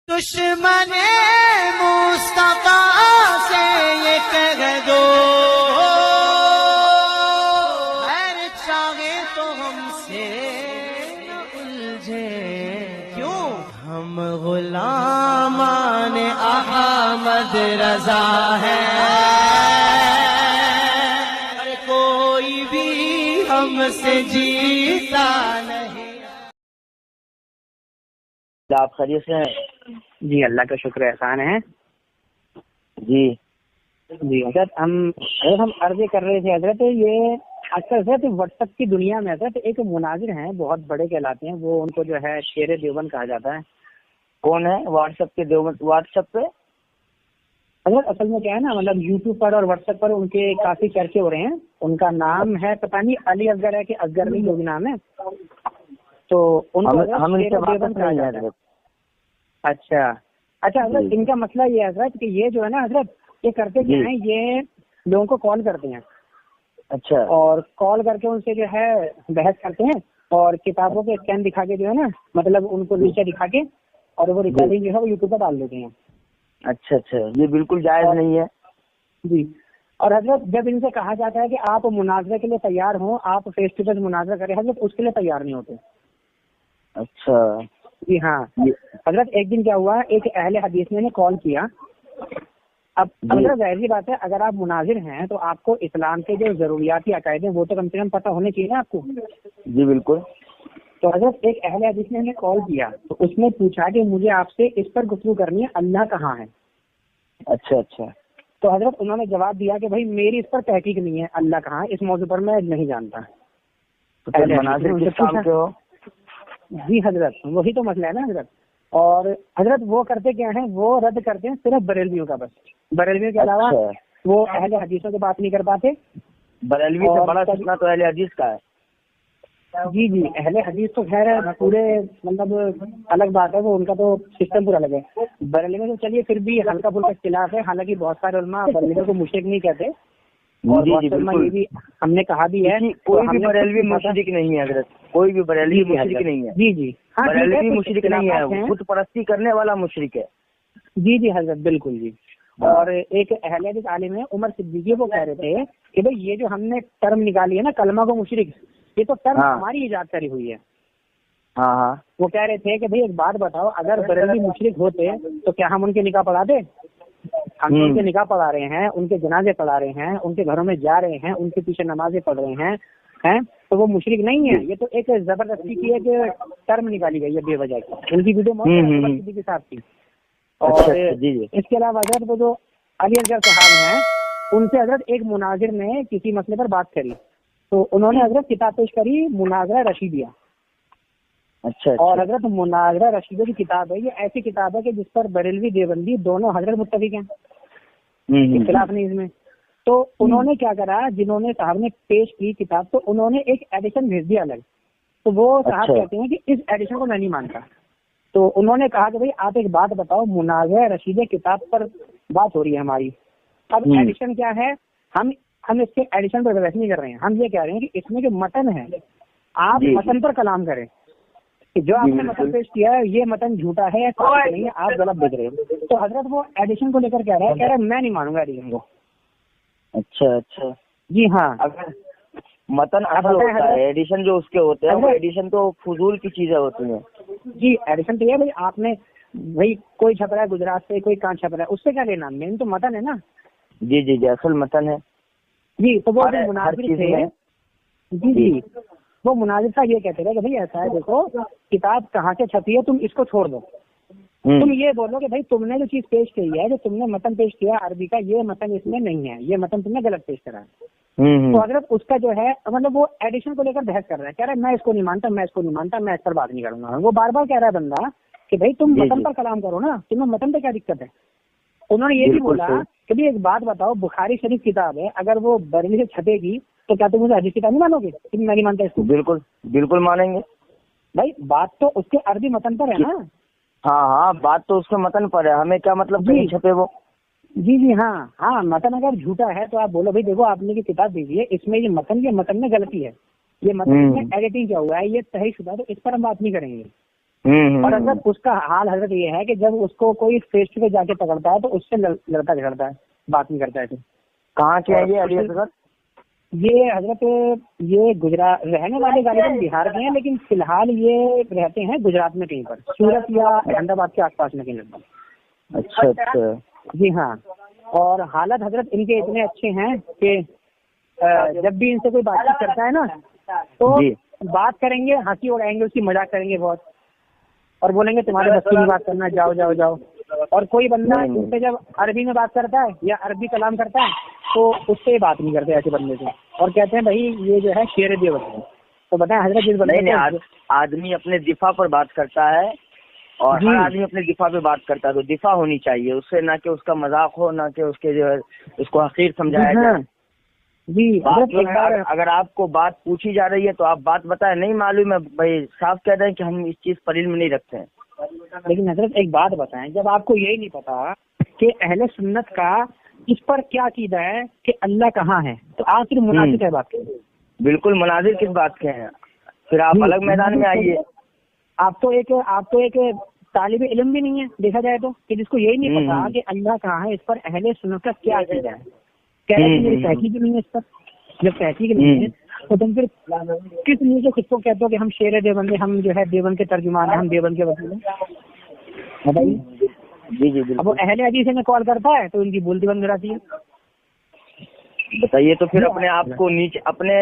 दुश्मने मुस्तफा से ये कह दो, हर चाहे तो हमसे न उलझे, क्यों हम गुलामान अहमद रजा है, अरे कोई भी हमसे जीता नहीं। आप खैरियत से हैं? जी अल्लाह का शुक्र एहसान है। जी जी हजरत हम अर्ज़ कर रहे थे हजरत, ये अक्सर हजरत व्हाट्सएप की दुनिया में हजरत एक मुनाजिर हैं, बहुत बड़े कहलाते हैं वो, उनको जो है शेर देवबंद कहा जाता है। कौन है व्हाट्सएप के देवबंद? व्हाट्सएप पे हजरत असल में क्या है ना, मतलब यूट्यूब पर और व्हाट्सएप पर उनके काफी चर्चे हो रहे हैं। उनका नाम है, पता नहीं अली असगर है कि असगर नहीं, जो भी नाम है, तो उनको हम शेर देवबंद कहा जाता है। अच्छा हजरत, इनका मसला ये है हजरत कि ये जो है ना हजरत, ये करते क्या है, ये लोगों को कॉल करते हैं। अच्छा। और कॉल करके उनसे जो है बहस करते हैं, और किताबों के स्कैन दिखा के जो है ना, मतलब उनको नीचे दिखा के, और वो रिकॉर्डिंग जो है वो यूट्यूब पर डाल देते हैं। अच्छा, ये बिल्कुल जायज नहीं है जी। और हजरत जब इनसे कहा जाता है कि आप मुनाजरे के लिए तैयार हो, आप फेस टू फेस मुनाजरा करें, हजरत उसके लिए तैयार नहीं होते। अच्छा जी हाँ हजरत, एक दिन क्या हुआ, एक अहले हदीस ने कॉल किया। अब हजरत जाहिर सी बात है, अगर आप मुनाजिर हैं तो आपको इस्लाम के जो जरूरियाती अकायदे वो तो कम से कम पता होने चाहिए ना आपको। जी बिल्कुल। तो हजरत एक अहले हदीस ने हमें कॉल किया, तो उसने पूछा कि मुझे आपसे इस पर गुफ्तगू करनी है, अल्लाह कहाँ है। अच्छा। तो हजरत उन्होंने जवाब दिया कि भाई मेरी इस पर तहकीक नहीं है, अल्लाह कहाँ है, इस मौजू पर मैं नहीं जानता। तो मुनाजिर किस काम के हो? जी हजरत, वही तो मसला है ना हजरत। और हजरत वो करते क्या है, वो रद्द करते हैं सिर्फ बरेलवियों का, बस बरेलवियों के अलावा वो अहले हदीसों की बात नहीं कर पाते। बरेलवी से बड़ा फितना तो अहले हदीस का है। जी अहले हदीस तो खैर पूरे मतलब अलग बात है, वो उनका तो सिस्टम पूरा अलग है। बरेलवी में तो चलिए फिर भी हल्का फुल्का इख्तिलाफ है, हालांकि बहुत सारे उलमा बरेलवी को मुशरिक नहीं कहते। और जी बिल्कुल, ये भी हमने कहा भी है, कोई भी बरेलवी मुशरिक नहीं है हजरत, कोई भी बरेलवी मुशरिक नहीं है। जी हाँ, बरेलवी मुशरिक नहीं है, खुद परस्ती करने वाला मुशरिक है। जी हजरत बिल्कुल जी। और एक अहले हदीस आलिम है उमर सिद्दीकी, वो कह रहे थे कि भाई ये जो हमने टर्म निकाली है ना, कलमा को मुशरिक, ये तो टर्म हमारी इजाद करी हुई है। हाँ। वो कह रहे थे कि भाई एक बात बताओ, अगर बरेलवी मुशरिक होते तो क्या हम उनके निकाह पढ़ाते? हम उनके निकाह पढ़ा रहे हैं, उनके जनाजे पढ़ा रहे हैं, उनके घरों में जा रहे हैं, उनके पीछे नमाजें पढ़ रहे हैं, तो वो मुशरिक नहीं है। ये तो एक जबरदस्ती की एक टर्म निकाली गई है बेवजह की। उनकी वीडियो बहुत के साथ थी। और इसके अलावा हजरत वो जो अली असगर साहब हैं, उनसे हजरत एक मुनाजिर ने किसी मसले पर बात करी, तो उन्होंने हजरत किताब पेश करी, मुनाजरा रशीदिया। अच्छा। और हजरत मुनाजरा रशीदिया की किताब है, ये ऐसी किताब है कि जिस पर बरेलवी देवबंदी दोनों हजरत मुत्तफिक हैं, इख्तिलाफ नहीं इसमें। तो उन्होंने क्या करा, जिन्होंने साहब ने पेश की किताब, तो उन्होंने एक एडिशन भेज दिया अलग। तो वो साहब कहते हैं कि इस एडिशन को मैं नहीं मानता। तो उन्होंने कहा कि भाई आप एक बात बताओ, मुनाजरा रशीदिया किताब पर बात हो रही है हमारी, अब एडिशन क्या है, हम इसके एडिशन पर बहस नहीं कर रहे हैं, हम ये कह रहे हैं कि इसमें जो मतन है, आप मतन पर कलाम करें कि जो आपने मतन पेश किया है ये मतन झूठा है या नहीं है, आप गलत देख रहे हो। तो हजरत वो एडिशन को लेकर कह रहा है मैं नहीं मानूंगा एडिशन को। अच्छा। जी हाँ, अगर मतन असल होता है, एडिशन जो उसके होते हैं, वो एडिशन तो फजूल की चीजें होती हैं। जी एडिशन तो ये भाई आपने भाई कोई छप रहा है गुजरात से, कोई कहाँ छप रहा है, उससे क्या लेना, मेन तो मतन है ना। जी असल मतन है। जी तो वो मुनाजिर थे, जी वो मुनाजिर साहब ये कहते थे कि भाई ऐसा है, देखो किताब कहाँ से छपी है, तुम इसको छोड़ दो, तुम ये बोलो कि भाई तुमने जो चीज पेश की है, जो तुमने मतन पेश किया अरबी का, ये मतन इसमें नहीं है, ये मतन तुमने गलत पेश करा है। तो हजरत उसका जो है मतलब वो एडिशन को लेकर बहस कर रहा है, कह रहा है मैं इसको नहीं मानता, मैं इस पर बात नहीं करूंगा। वो बार बार कह रहा है बंदा कि भाई तुम मतन पर कलाम करो ना, तुम्हें मतन पे क्या दिक्कत है। उन्होंने ये भी बोला कि भाई एक बात बताओ, बुखारी शरीफ किताब है, अगर वो बरेली से छपेगी तो क्या तुम मुझे हदीस किताब नहीं मानोगे? तुम मैं नहीं मानता इसको। बिल्कुल मानेंगे भाई, बात तो उसके अरबी मतन पर है ना। हाँ, बात तो उसके मतन पर है, हमें क्या मतलब कहीं छपे वो। जी हाँ, मतन अगर झूठा है तो आप बोलो भाई देखो आपने की किताब भेजी है, इसमें ये मतन में गलती है, ये मतन में एडिटिंग क्या हुआ है, ये सही शुदा, तो इस पर हम बात नहीं करेंगे। और हजरत उसका हाल हजरत ये है कि जब उसको कोई फेस टू फेस जाके पकड़ता है तो उससे लड़ता झगड़ता है, बात नहीं करता है। तो कहाँ के है ये अली असगर? ये हजरत ये गुजरात रहने वाले गालिबन बिहार के हैं, लेकिन फिलहाल ये रहते हैं गुजरात में कहीं पर, सूरत या अहमदाबाद के आसपास में कहीं लगभग। अच्छा अच्छा। जी हाँ। और हालत हजरत इनके इतने अच्छे हैं कि जब भी इनसे कोई बातचीत करता है ना तो बात करेंगे, हंसी उड़ाएंगे, उसकी मजाक करेंगे बहुत, और बोलेंगे तुम्हारे बस की बात करना, जाओ जाओ जाओ। और कोई बंदा इनसे जब अरबी में बात करता है या अरबी कलाम करता है तो उससे बात नहीं करते ऐसे बंदे से, और कहते हैं भाई ये जो है शेर देवता है। तो बताएं हजरत जिस बंदे आदमी अपने दिफा पर बात करता है और हर आदमी अपने दिफा पे बात करता है, तो दिफा होनी चाहिए उससे, ना कि उसका मजाक हो, ना कि उसके जो है उसको हकीर समझाया जाए। जी अगर आपको बात पूछी जा रही है तो आप बात बताएं, नहीं मालूम है भाई साफ कह रहे हैं कि हम इस चीज पर इल्म नहीं रखते हैं। लेकिन हजरत एक बात बताएं, जब आपको यही नहीं पता कि अहले सुन्नत का इस पर क्या कीदा है कि अल्लाह कहाँ है, तो आप फिर मुनाजिर क्या बात करें? बिल्कुल मुनाजिर किस बात के हैं, फिर आप अलग मैदान में आइए। आप तो एक तालिब इल्म भी नहीं है देखा जाए तो, कि जिसको यही नहीं पता कि अल्लाह कहाँ है, इस पर अहले सुन्नत का क्या कीदा है। कह रहे हैं मेरी तहकीक नहीं है इस पर। जब तहकीक नहीं है तो तुम फिर किस लिए से खुद को कहते हो कि हम शेर देवबंद, हम जो है देवबंद के तर्जुमान है, हम देवबंद के वकील हैं? बताइए। जी। अब वो अहले हदीस में कॉल करता है तो उनकी बोलती बंद हो जाती है। बताइए, तो फिर अपने आप को नीचे, अपने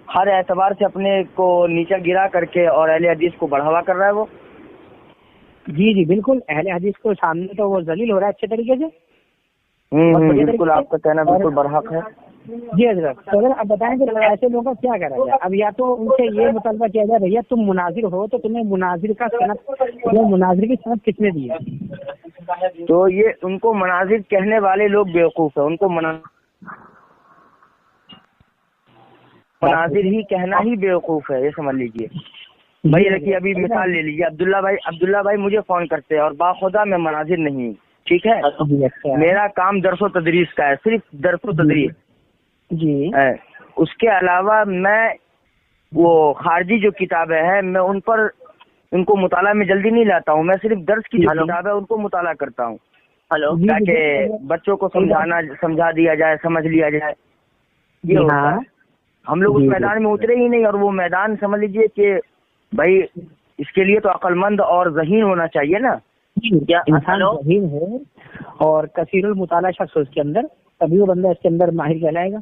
हर एतबार से अपने को नीचा गिरा करके और अहले हदीस को बढ़ावा कर रहा है वो। जी बिल्कुल, अहले हदीस को सामने तो वो जलील हो रहा है अच्छे तरीके से। बिल्कुल आपका कहना बिल्कुल बरहक है। जी हजरत। तो अगर अब बताएं कि ऐसे लोगों का क्या करा जाए? अब या तो उनसे ये मुतालबा किया जाए, भैया तुम मुनाजिर हो तो तुम्हें मुनाजिर का सनद, मुनाजिर की सनद किसने दी है? तो ये उनको मुनाजिर कहने वाले लोग बेवकूफ है, उनको मुनाजिर ही कहना ही बेवकूफ है, ये समझ लीजिए। भाई रखिए, अभी मिसाल ले लीजिए, अब्दुल्ला भाई मुझे फोन करते हैं और बाखुदा मैं मुनाजिर नहीं, ठीक है, मेरा काम दरसो तदरीस का है, सिर्फ दरसो तदरीस जी। उसके अलावा मैं वो खारजी जो किताबें हैं मैं उन पर उनको मुताला में जल्दी नहीं लाता हूँ, मैं सिर्फ दर्स की जो किताब है उनको मुताला करता हूँ। ताकि बच्चों को समझा दिया जाए, समझ लिया जाए। ये होता है। हम लोग उस मैदान में उतरे ही नहीं, और वो मैदान समझ लीजिए कि भाई इसके लिए तो अक्लमंद और ज़हीन होना चाहिए ना। क्या इंसान ज़हीन हो और कसीरुल मुताला शख्स उसके अंदर, तभी वो बंदा इसके अंदर माहिर कहलाएगा।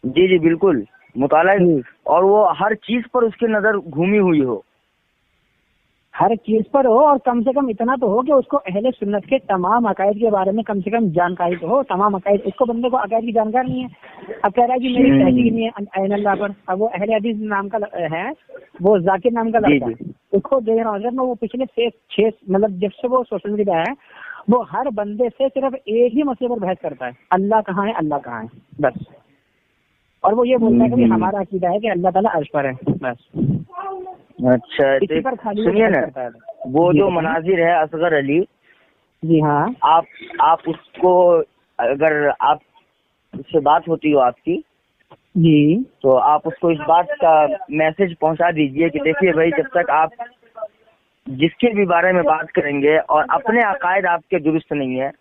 जी बिल्कुल, मुताला, और वो हर चीज पर उसकी नजर घूमी हुई हो, हर चीज पर हो, और कम से कम इतना तो हो कि उसको अहले सुन्नत के तमाम अकायद के बारे में कम से कम जानकारी तो हो। तमाम अकायद, इसको बंदे को अकायद की जानकारी नहीं है। अब कह रहा है कि मेरी तहकीक नहीं है अल्लाह पर। अब वो अहले हदीस नाम का है, वो जाकिर नाम का लड़का है, उसको देख रहा हूँ मैं, वो पिछले 6 मतलब जब से वो सोशल मीडिया है, वो हर बंदे से सिर्फ एक ही मसले पर बहस करता है, अल्लाह कहाँ है, अल्लाह कहाँ है, बस। और वो ये बोलता है कि हमारा अकीदा है कि अल्लाह ताला अर्श पर है, बस। अच्छा, सुनिए ना, वो जो मनाजिर है असगर अली, जी हाँ, आप उसको, अगर आप उससे बात होती हो आपकी जी, तो आप उसको इस बात का मैसेज पहुंचा दीजिए कि देखिए भाई, जब तक आप जिसके भी बारे में बात करेंगे और अपने अकायद आपके दुरुस्त नहीं है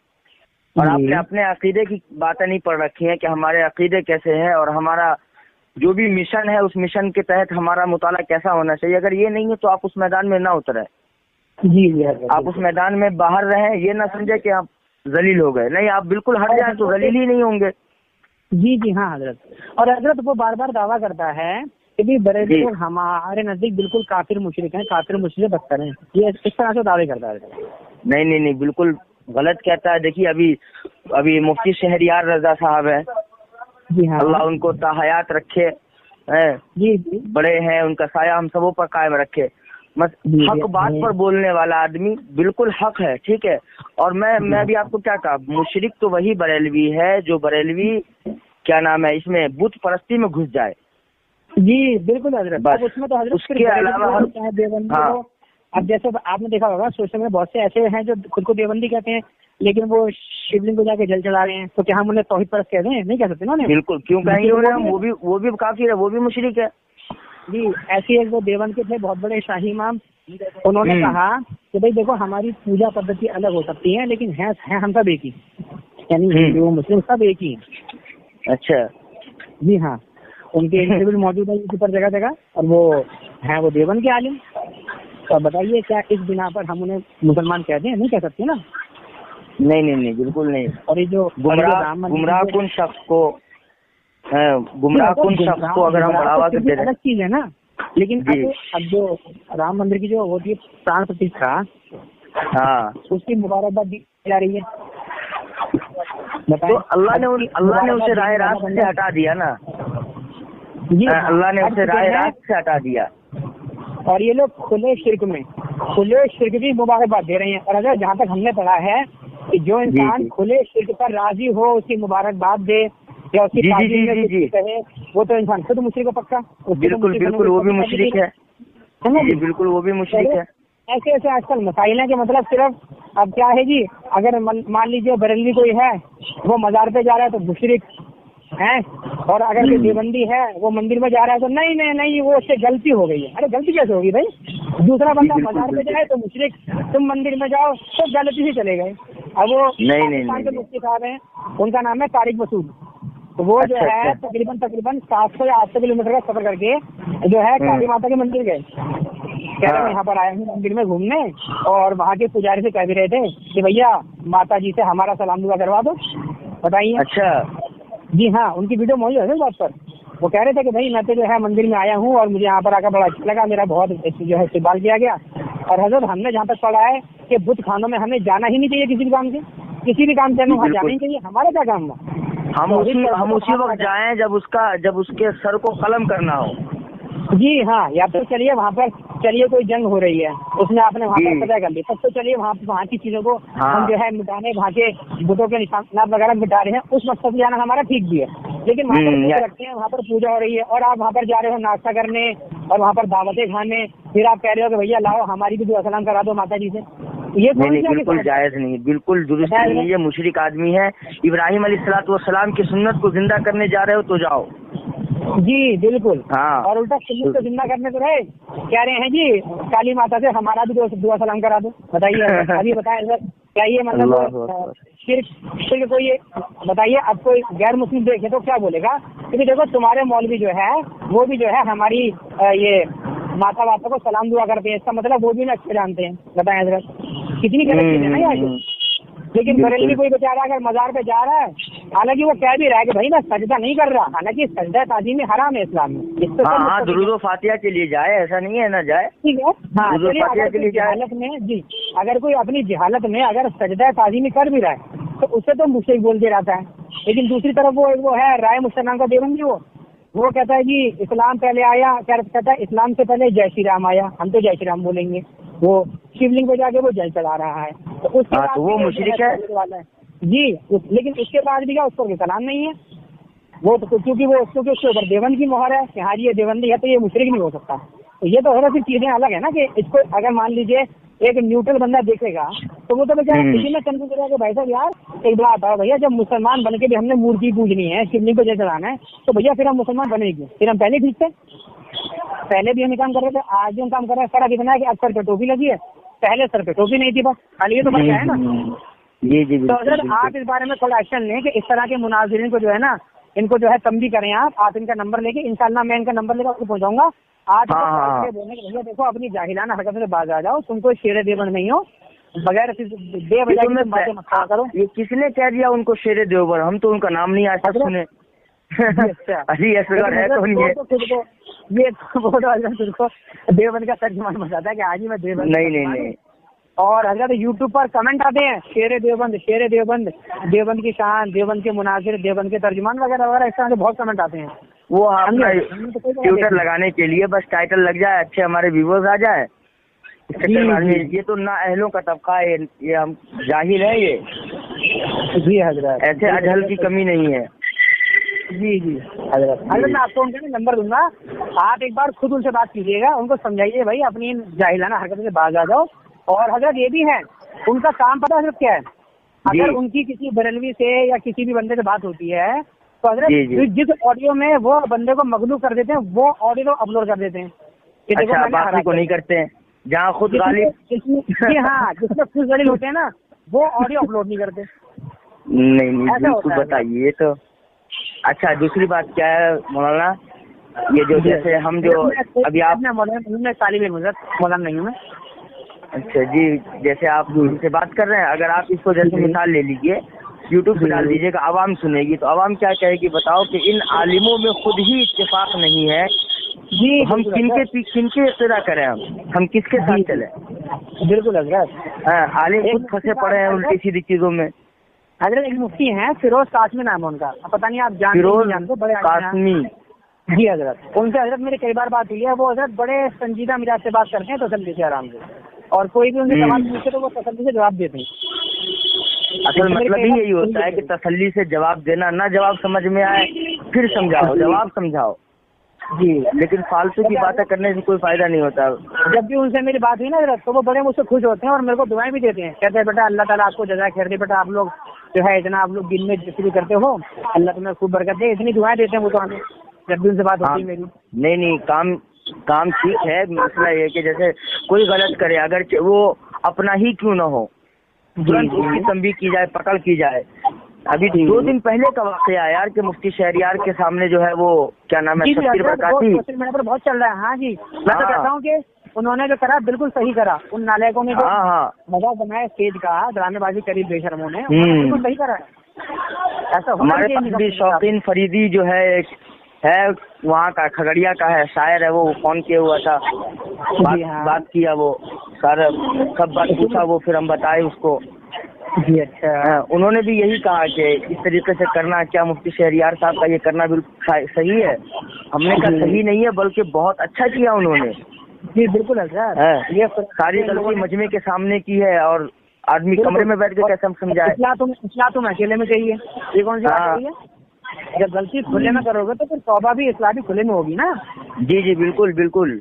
और आपने अपने अकीदे की बातें नहीं पढ़ रखी है कि हमारे अकीदे कैसे हैं और हमारा जो भी मिशन है उस मिशन के तहत हमारा मुताला कैसा होना चाहिए, अगर ये नहीं है तो आप उस मैदान में ना उतरे। जी, आप उस मैदान में बाहर रहें, ये ना समझे कि आप जलील हो गए, नहीं, आप बिल्कुल हट जाए तो जलील ही नहीं होंगे। जी हाँ हजरत। और हजरत वो बार बार दावा करता है कि बरेली लोग हमारे नजदीक बिल्कुल काफिर मुशरिक हैं, काफिर मुशरिक बदतर हैं, ये इस तरह से दावे करता है। नहीं, बिल्कुल गलत कहता है। देखिए, अभी मुफ्ती शहरियार रजा साहब है, जी हाँ, अल्लाह उनको ताहयात रखे हैं, जी, बड़े हैं, उनका साया हम सबों पर कायम रखे। हक बात पर बोलने वाला आदमी बिल्कुल हक है, ठीक है। और मैं भी आपको क्या कहा, मुशरिक तो वही बरेलवी है जो बरेलवी क्या नाम है इसमें बुत परस्ती में घुस जाए। जी बिल्कुल हजरत, अब उसमें तो हजरत उसके अलावा हाँ। अब जैसे आपने देखा होगा सोशल में बहुत से ऐसे हैं जो खुद को देवबंदी कहते हैं, लेकिन वो शिवलिंग को जाके जल चला रहे हैं, तो क्या हम उन्हें तौहीद परस्त कहते हैं? नहीं कह सकते ना उन्हें। बिल्कुल, क्यों कहेंगे उन्हें हम? वो भी काफिर है, वो भी मुशरिक है। जी, ऐसी एक वो देवबंद के थे बहुत बड़े शाही इमाम, उन्होंने कहा कि भाई देखो हमारी पूजा पद्धति अलग हो सकती है लेकिन है हम सब एक ही, यानी हिंदू मुस्लिम सब एक ही। अच्छा जी हाँ, उनके इंटरव्यू मौजूद है यूट्यूब पर जगह जगह, और वो है वो देवबंद के आलिम। तो बताइए क्या इस बिना पर हम उन्हें मुसलमान कहते हैं? नहीं कह सकते ना। नहीं बिल्कुल नहीं। और ये जो गुमराह कुन शख्स को अगर हम बढ़ावा कर दे रहे हैं, अलग चीज है ना। लेकिन अब जो राम मंदिर की जो होती है प्राण प्रतिष्ठा, हाँ, उसकी मुबारकबाद दी जा रही है। तो अल्लाह ने उसे राह रास्त से हटा दिया ना। अल्लाह ने उसे राह रास्त से हटा दिया। और ये लोग खुले शिर्क की मुबारकबाद दे रहे हैं। और अगर जहाँ तक हमने पढ़ा है कि जो इंसान खुले शिर्क पर राजी हो उसकी मुबारकबाद दे या उसकी ताज़ीम में कुछ कहे, वो तो इंसान खुद मुशरिक को पक्का। बिल्कुल वो भी मुशरिक है। बिल्कुल वो भी मुशरिक है। ऐसे ऐसे आजकल मसाइल है कि मतलब सिर्फ अब क्या है जी, अगर मान लीजिए बरेलवी कोई है वो मजार पे जा रहा है तो मुशरिक है, और अगर कोई देवबंदी है वो मंदिर में जा रहा है तो नहीं वो उससे गलती हो गई है। अरे गलती कैसे होगी भाई? दूसरा बंदा मजार पे जाए तो मुशरिक, तुम मंदिर में जाओ तो गलती से चले गए। अब वो पाकिस्तान के मुफ्ती साहब हैं, उनका नाम है तारिक मसूद। तो वो जो है तकरीबन 700 या 800 किलोमीटर का सफर करके जो है काली माता के मंदिर गए। कह रहे यहाँ पर आए हैं मंदिर में घूमने, और वहाँ के पुजारी से कह भी रहे थे कि भैया माता जी से हमारा सलाम दुआ करवा दो। बताइए। अच्छा जी हाँ, उनकी वीडियो मौजूद है इस बात पर। वो कह रहे थे कि भाई मैं तो जो है मंदिर में आया हूँ और मुझे यहाँ पर आकर बड़ा अच्छा लगा, मेरा बहुत जो है इस्तेमाल किया गया। और हजरत हमने जहाँ तक पढ़ा है कि बुत खानों में हमें जाना ही नहीं चाहिए, किसी भी काम से हमें वहाँ जाना ही चाहिए। हमारा क्या काम है? हम उसी वक्त जाएं जब उसके सर को कलम करना हो। जी हाँ, या तो चलिए वहाँ पर कोई जंग हो रही है, उसमें आपने वहाँ पर पता कर लिया, तब तो चलिए वहाँ की चीजों को हम जो है मिटाने, वहाँ के बुतों के निशान वगैरह मिटा रहे हैं, उस मकसद से जाना हमारा ठीक भी है। लेकिन वहाँ पर रखते हैं, वहाँ पर पूजा हो रही है और आप वहाँ पर जा रहे हो नाश्ता करने और वहाँ पर दावतें खाने, फिर आप कह रहे हो कि भैया लाओ हमारी भी दुआ सलाम करा दो माता जी से। ये नहीं, बिल्कुल जायज नहीं, बिल्कुल दुरुस्त नहीं। ये मुशरिक आदमी है। इब्राहिम अलैहिस्सलाम की सुन्नत को जिंदा करने जा रहे हो तो जाओ। जी बिल्कुल। हाँ। और उल्टा सुन्नत को जिंदा करने तो रहे, कह रहे हैं जी काली माता से हमारा भी दुआ सलाम करा दो। बताइए अभी बताएं सर, क्या ये मतलब शिर्क को ये बताइए? अब कोई गैर मुस्लिम देखे तो क्या बोलेगा? क्योंकि देखो तुम्हारे मौलवी जो है वो भी जो है हमारी ये माता वाता को सलाम दुआ करते हैं, इसका मतलब वो भी ना अच्छे जानते हैं। बताएं हजरत, कितनी गलत चीज है ना यार। लेकिन बरेलवी कोई बेचारा अगर मजार पे जा रहा है, हालांकि वो कह भी रहा है कि भाई मैं सजदा नहीं कर रहा, हालांकि सजदा ताज़ीम हराम है इस्लाम में। हाँ, दुरूद फातिहा के लिए जाए, ऐसा नहीं है ना जाए। ठीक है। हाँ, चलिए जहालत में जी, अगर कोई अपनी जहालत में अगर सजदा ताज़ीम कर भी रहा है तो उससे तो मुश्किल बोल दे रहता है। लेकिन दूसरी तरफ वो है राय मुसलमान का देवबंदी, वो कहता है जी इस्लाम पहले आया, कहता है इस्लाम से पहले जय श्री राम आया, हम तो जय श्री राम बोलेंगे। वो शिवलिंग पे जाके वो जल चढ़ा रहा है, तो उसके बाद वो मुशरिक है जी। लेकिन उसके बाद भी क्या उस पर कलाम नहीं है वो, तो क्योंकि उसके ऊपर देवबंद की मोहर है कि हाँ जी ये देवबंदी है तो ये मुशरिक नहीं हो सकता। तो ये तो और सिर्फ चीजें अलग है ना कि इसको अगर मान लीजिए एक न्यूट्रल बंदा देखेगा तो वो तो बेचारा किसी में कंफ्यूज हो जाएगा, भाई साहब यार एक बात बताओ भैया, जब मुसलमान बन के भी हमने मूर्ति पूजनी है, शिवलिंग को जल चढ़ाना है, तो भैया फिर हम मुसलमान बने क्यों? फिर हम पहले ठीक थे, पहले भी हम काम कर रहे थे, आज भी हम काम कर रहे हैं। फर्क इतना है कि अब सर पे टोपी लगी है, पहले सर पे टोपी नहीं थी, बस खाली ये तो बन गया है ना। जी। तो अगर आप इस बारे में थोड़ा एक्शन लें कि इस तरह के मुनाजिरीन को जो है ना, इनको जो है तंबी करें। आप इनका नंबर लेके, इंशाल्लाह मैं इनका नंबर लेकर आपको पहुंचाऊंगा। आज बोलने के भैया देखो अपनी जाहिलाना हरकत से बाज आ जाओ, तुमको शेर देवबंद नहीं हो, बगैर बेवजह की बातें मत करो। ये किसने कह दिया उनको शेर देवबंद? हम तो उनका नाम नहीं आज तक सुने। अली असगर है तो नहीं है ये तुमको देवबंद का तर्जुमान बताता है कि आज ही मैं देवबंद नहीं। और हजरत यूट्यूब पर कमेंट आते हैं शेर देवबंद, देवबंद की शान, देवबंद के मुनाजिर, देवबंद के तर्जुमान वगैरह इस तरह के बहुत कमेंट आते हैं। वो ट्विटर लगाने के लिए बस टाइटल लग जाए, अच्छे हमारे व्यूवर्स आ जाए। ये तो ना अहलों का तबका है, ये हम जाहिल है ये। जी हजरत, ऐसे अजहल की कमी नहीं है। जी हजरत मैं आपको उनका नंबर दूंगा, आप एक बार खुद उनसे बात कीजिएगा, उनको समझाइए भाई अपनी जाहिलाना हरकत से बाज आ जाओ। और हजरत ये भी है, उनका काम पता है क्या है? अगर उनकी किसी बरेलवी से या किसी भी बंदे से बात होती है तो हजरत जिस ऑडियो में वो बंदे को मगलू कर देते हैं वो ऑडियो अपलोड कर देते हैं। अच्छा, बाकी को नहीं करते हैं? जहाँ खुद गालिब जी हाँ, जिसमें खुद गालिब होते हैं ना, वो ऑडियो अपलोड नहीं करते। नहीं बिल्कुल बताइए तो। अच्छा, दूसरी बात क्या है मौलाना, ये जो जैसे हम जो अभी आप मौलाना तालिब इल्म मौलाना नहीं हूँ मैं। अच्छा जी, जैसे आप उनसे बात कर रहे हैं, अगर आप इसको जैसे मिसाल ले लीजिए, यूट्यूब पे डाल दीजिएगा, आवाम सुनेगी, तो आवाम क्या कहेगी बताओ कि इन आलिमों में खुद ही इत्तेफाक नहीं है जी, हम किनके इत्तेदा करें, हम किसके साथ चले। बिल्कुल हजरत, आलिम खुद फंसे पड़े हैं उल्टी सीधी चीजों में। हजरत एक मुफ्ती हैं, फिरोज कासमी नाम है उनका, पता नहीं आप जानते बड़े कासमी जी हजरत, उनसे हजरत मेरी कई बार बात हुई है। वो हजरत बड़े संजीदा मिजाज से बात करते हैं, तसल्ली से, आराम से, और कोई भी उनसे सवाल पूछे तो वो तसल्ली से जवाब देते हैं। असल मतलब ही यही होता है कि तसल्ली से जवाब देना, ना जवाब समझ में आए फिर समझाओ, जवाब समझाओ जी, लेकिन फालतू की बातें करने से कोई फायदा नहीं होता। जब भी उनसे मेरी बात हुई ना तो वो बड़े मुझसे खुश होते हैं और मेरे को दुआएं भी देते हैं, कहते हैं बेटा अल्लाह ताला आपको जज़ा खैर दे, बेटा आप लोग जो है इतना आप लोग दिन में जिक्र करते हो, अल्लाह तुम्हें खूब बरकत दे, इतनी दुआएं देते हैं वो तो हमें जब भी उनसे बात होती है मेरी। नहीं काम ठीक है, मसला ये कि जैसे कोई गलत करे, अगर वो अपना ही क्यों ना हो, तुरंत उसकी तंबीह की जाए, पकड़ की जाए। अभी 2 दिन पहले का वाकया यार कि मुफ्ती शहरियार के सामने जो है वो क्या नाम है, तफसीर प्रकाशी, सोशल मीडिया पर बहुत चल रहा है। हाँ जी, मैं तो कहता हूँ कि उन्होंने जो करा बिल्कुल सही करा, उन नालायकों ने जो मजाक बनाया स्टेज का, ड्रामेबाजी करी बेशर्मों ने, बिल्कुल सही करा है। ऐसा हमारे पास भी शौकीन फरीदी जो है वहाँ का, खगड़िया का है, शायर है, वो फोन किया हुआ था, बात किया, वो सारा सब बात पूछा, वो फिर हम बताए उसको जी। अच्छा, उन्होंने भी यही कहा कि इस तरीके से करना, क्या मुफ्ती शहरियार साहब का ये करना बिल्कुल सही है? हमने कहा सही नहीं है, बल्कि बहुत अच्छा किया उन्होंने जी। बिल्कुल है, ये सारी गलती मजमे के सामने की है और आदमी कमरे में बैठ के कैसे हम समझाए। इस्लाह तुम अकेले में चाहिए, ये कौन सी बात है? जब गलती खुले में करोगे तो फिर तौबा भी, इस्लाह भी खुले में होगी ना। जी बिल्कुल।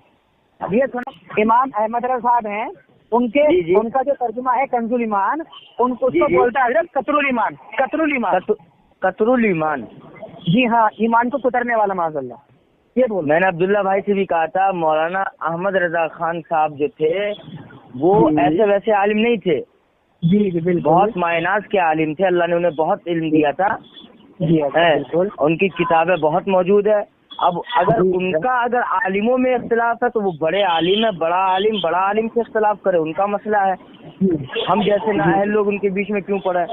अब ये सुनो, इमाम अहमद रजा साहब हैं, उनका जो तर्जुमा है कंजुल ईमान, उनको बोलता है कतरुल ईमान। जी हाँ, ईमान को कुतरने वाला माज़अल्लाह, ये बोल। मैंने अब्दुल्ला भाई से भी कहा था, मौलाना अहमद रजा खान साहब जो थे वो ऐसे वैसे आलिम नहीं थे जी, बिल्कुल, बहुत मायनाज के आलिम थे, अल्लाह ने उन्हें बहुत इल्म दिया था जी, उनकी किताबें बहुत मौजूद है। अब अगर आलिमों में इख्तिलाफ है तो वो बड़े आलिम है, बड़ा आलिम से इख्तिलाफ करे, उनका मसला है, हम जैसे नाअहल लोग उनके बीच में क्यों पड़े।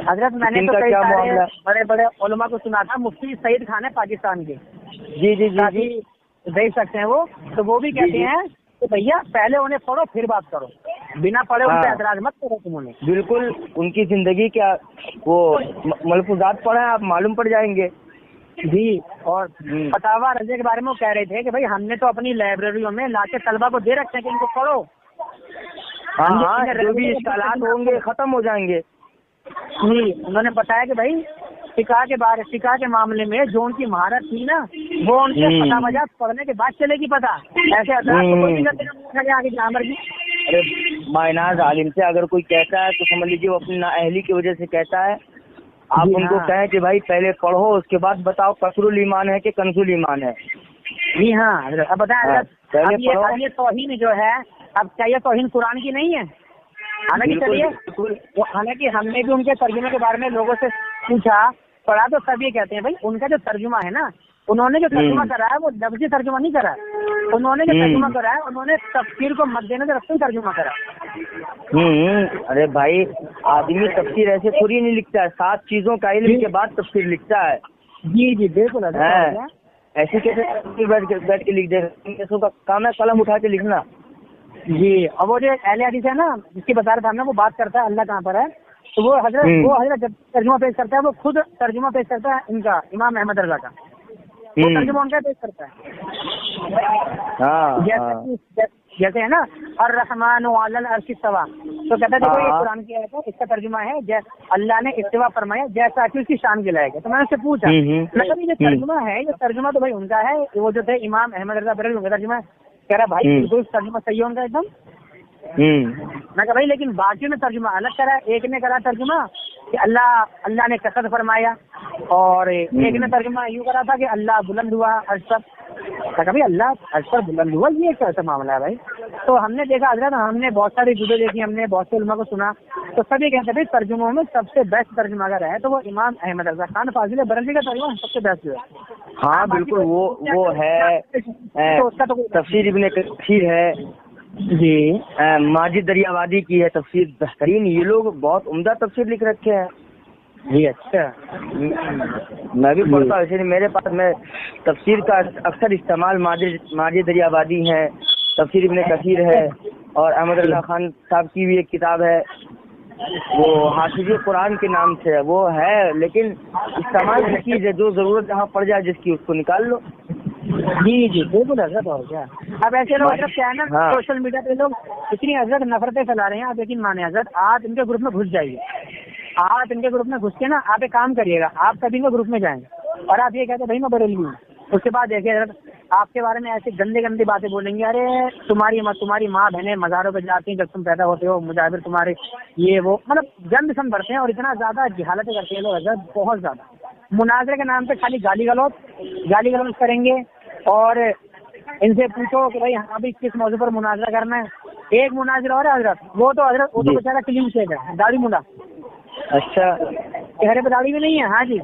हजरत मैंने तो कई सारे बड़े उलमा को सुना था, मुफ्ती सईद खान है पाकिस्तान के, जी देख सकते हैं वो भी कहते हैं तो भैया पहले उन्हें पढ़ो फिर बात करो, बिना पढ़े उनसे एतराज मत करो तुम उन्हें। बिल्कुल, उनकी जिंदगी क्या वो मलफूजात पढ़े आप मालूम पड़ जाएंगे जी। और फतावा रज़े के बारे में वो कह रहे थे कि भाई हमने तो अपनी लाइब्रेरियों में लाके तलबा को दे रखे हैं कि इनको पढ़ो। हाँ, जो भी इश्कालात होंगे खत्म हो जाएंगे जी। उन्होंने बताया कि भाई फिका के मामले में जो उनकी महारत थी ना, वो उनके फतावाजात पढ़ने के बाद चलेगी पता, ऐसे अरे मायनाज आलिम से अगर कोई कहता है तो समझ लीजिए वो अपनी नाअहली की वजह से कहता है। आप उनको कहें कि भाई पहले पढ़ो उसके बाद बताओ कसरुल ईमान है कि कंजुल ईमान है। जी हाँ, अब बताया ये तौहीन जो है, अब क्या ये तौहीन कुरान की नहीं है? हालांकि हमने भी उनके तर्जुमे के बारे में लोगों से पूछा पढ़ा तो सब ये कहते हैं भाई उनका जो तर्जुमा है ना, उन्होंने जो तर्जुमा करा है वो लफ्ज़ी तर्जुमा नहीं करा, उन्होंने जो तर्जुमा करा है उन्होंने तफसीर को मद्देनजर रखते हुए तर्जुमा करा। अरे भाई आदमी तफसीर ऐसे थोड़ी नहीं लिखता है, 7 चीजों का इल्म के बाद तफसीर लिखता है। जी बिल्कुल, ऐसी कैसे बैठ के लिख देगा, का काम है कलम उठा के लिखना जी। और वो जो अहले हदीस है ना जिसकी बता रहा था हमने, वो बात करता है अल्लाह कहाँ पर है, तो वो हजरत जब तर्जुमा पेश करता है वो खुद तर्जुमा पेश करता है इनका, इमाम अहमद रजा का, वो तर्जुमा उनका पेश करता है। जैसे है ना अर्रहमान अलल अर्श इस्तवा, तो कहता है ये कुरान की आयत है, इसका तर्जुमा है अल्लाह ने इस्तिवा फरमाया जैसा कि उसकी शान गिलाया गया। तो मैंने उससे पूछा मतलब ये तर्जुमा है, ये तर्जुमा तो भाई उनका है, वो जो थे इमाम अहमद रजा बरेलवी उनका तर्जुमा है। कह रहा भाई बिल्कुल तर्जुमा सही है उनका एकदम। मैं कहा भाई लेकिन बाकियों ने तर्जुमा अलग करा, एक ने करा तर्जुमा कि अल्लाह ने कसद फरमाया, और एक ने तर्जुमा यूँ करा था कि अल्लाह बुलंद हुआ अर्श पर। कभी अल्लाह अर्श पर बुलंद हुआ, ये कैसा मामला है भाई। तो हमने देखा हजरत, हमने बहुत सारी वीडियो देखी, हमने बहुत से उलमा को सुना, तो सभी कहते हैं तर्जुमों में सबसे बेस्ट तर्जुमा अगर है तो वो इमाम अहमद रजा खान फाजिल बरेलवी का तर्जुमा सबसे बेस्ट है। हाँ बिल्कुल, वो है तो उसका तो तफसीर इब्ने कसीर है जी, माजिद दरियावादी की है तफसीर बेहतरीन। ये लोग बहुत उम्दा तफसीर लिख रखे हैं जी। अच्छा, मैं भी पढ़ता हूँ, इसलिए मेरे पास में तफसीर का अक्सर इस्तेमाल माजिद दरियावादी है, तफसीर इब्ने कसीर है, और अहमद रजा खान साहब की भी एक किताब है, वो हाफिज कुरान के नाम से है, वो है। लेकिन इस्तेमाल की चीज़ है, जो जरूरत जहाँ पड़ जाए जिसकी उसको निकाल लो। जी जी बिल्कुल हजरत। और क्या, अब ऐसे लोग हजरत क्या है ना, सोशल मीडिया पे लोग इतनी हजरत नफरतें फैला रहे हैं, आप यकीन माने हजरत, आप इनके ग्रुप में घुस जाइए, आप इनके ग्रुप में घुस के ना आप एक काम करिएगा, आप कभी इनके ग्रुप में जाएंगे और आप ये कहते भाई मैं बरेलवी हूँ, उसके बाद देखिए हजरत आपके बारे में ऐसी गंदे गंदी बातें बोलेंगे, अरे तुम्हारी माँ बहनें मज़ारों पे जाती हैं जब तुम पैदा होते हो, मुजाहिर तुम्हारे ये वो, मतलब गंद सम भरते हैं और इतना ज्यादा जहालतें करते हैं लोग हजरत, बहुत ज्यादा। मुनाजरे के नाम पे खाली गाली गलौज करेंगे, और इनसे पूछो कि भाई हाँ भी किस मौजूद पर मुनाजरा करना है। एक मुनाजरा और है हजरत, वो तो बेचारा क्लीन शेख है, दाढ़ी मुंडा। अच्छा, चेहरे पे दाढ़ी भी नहीं है, हाँ जी,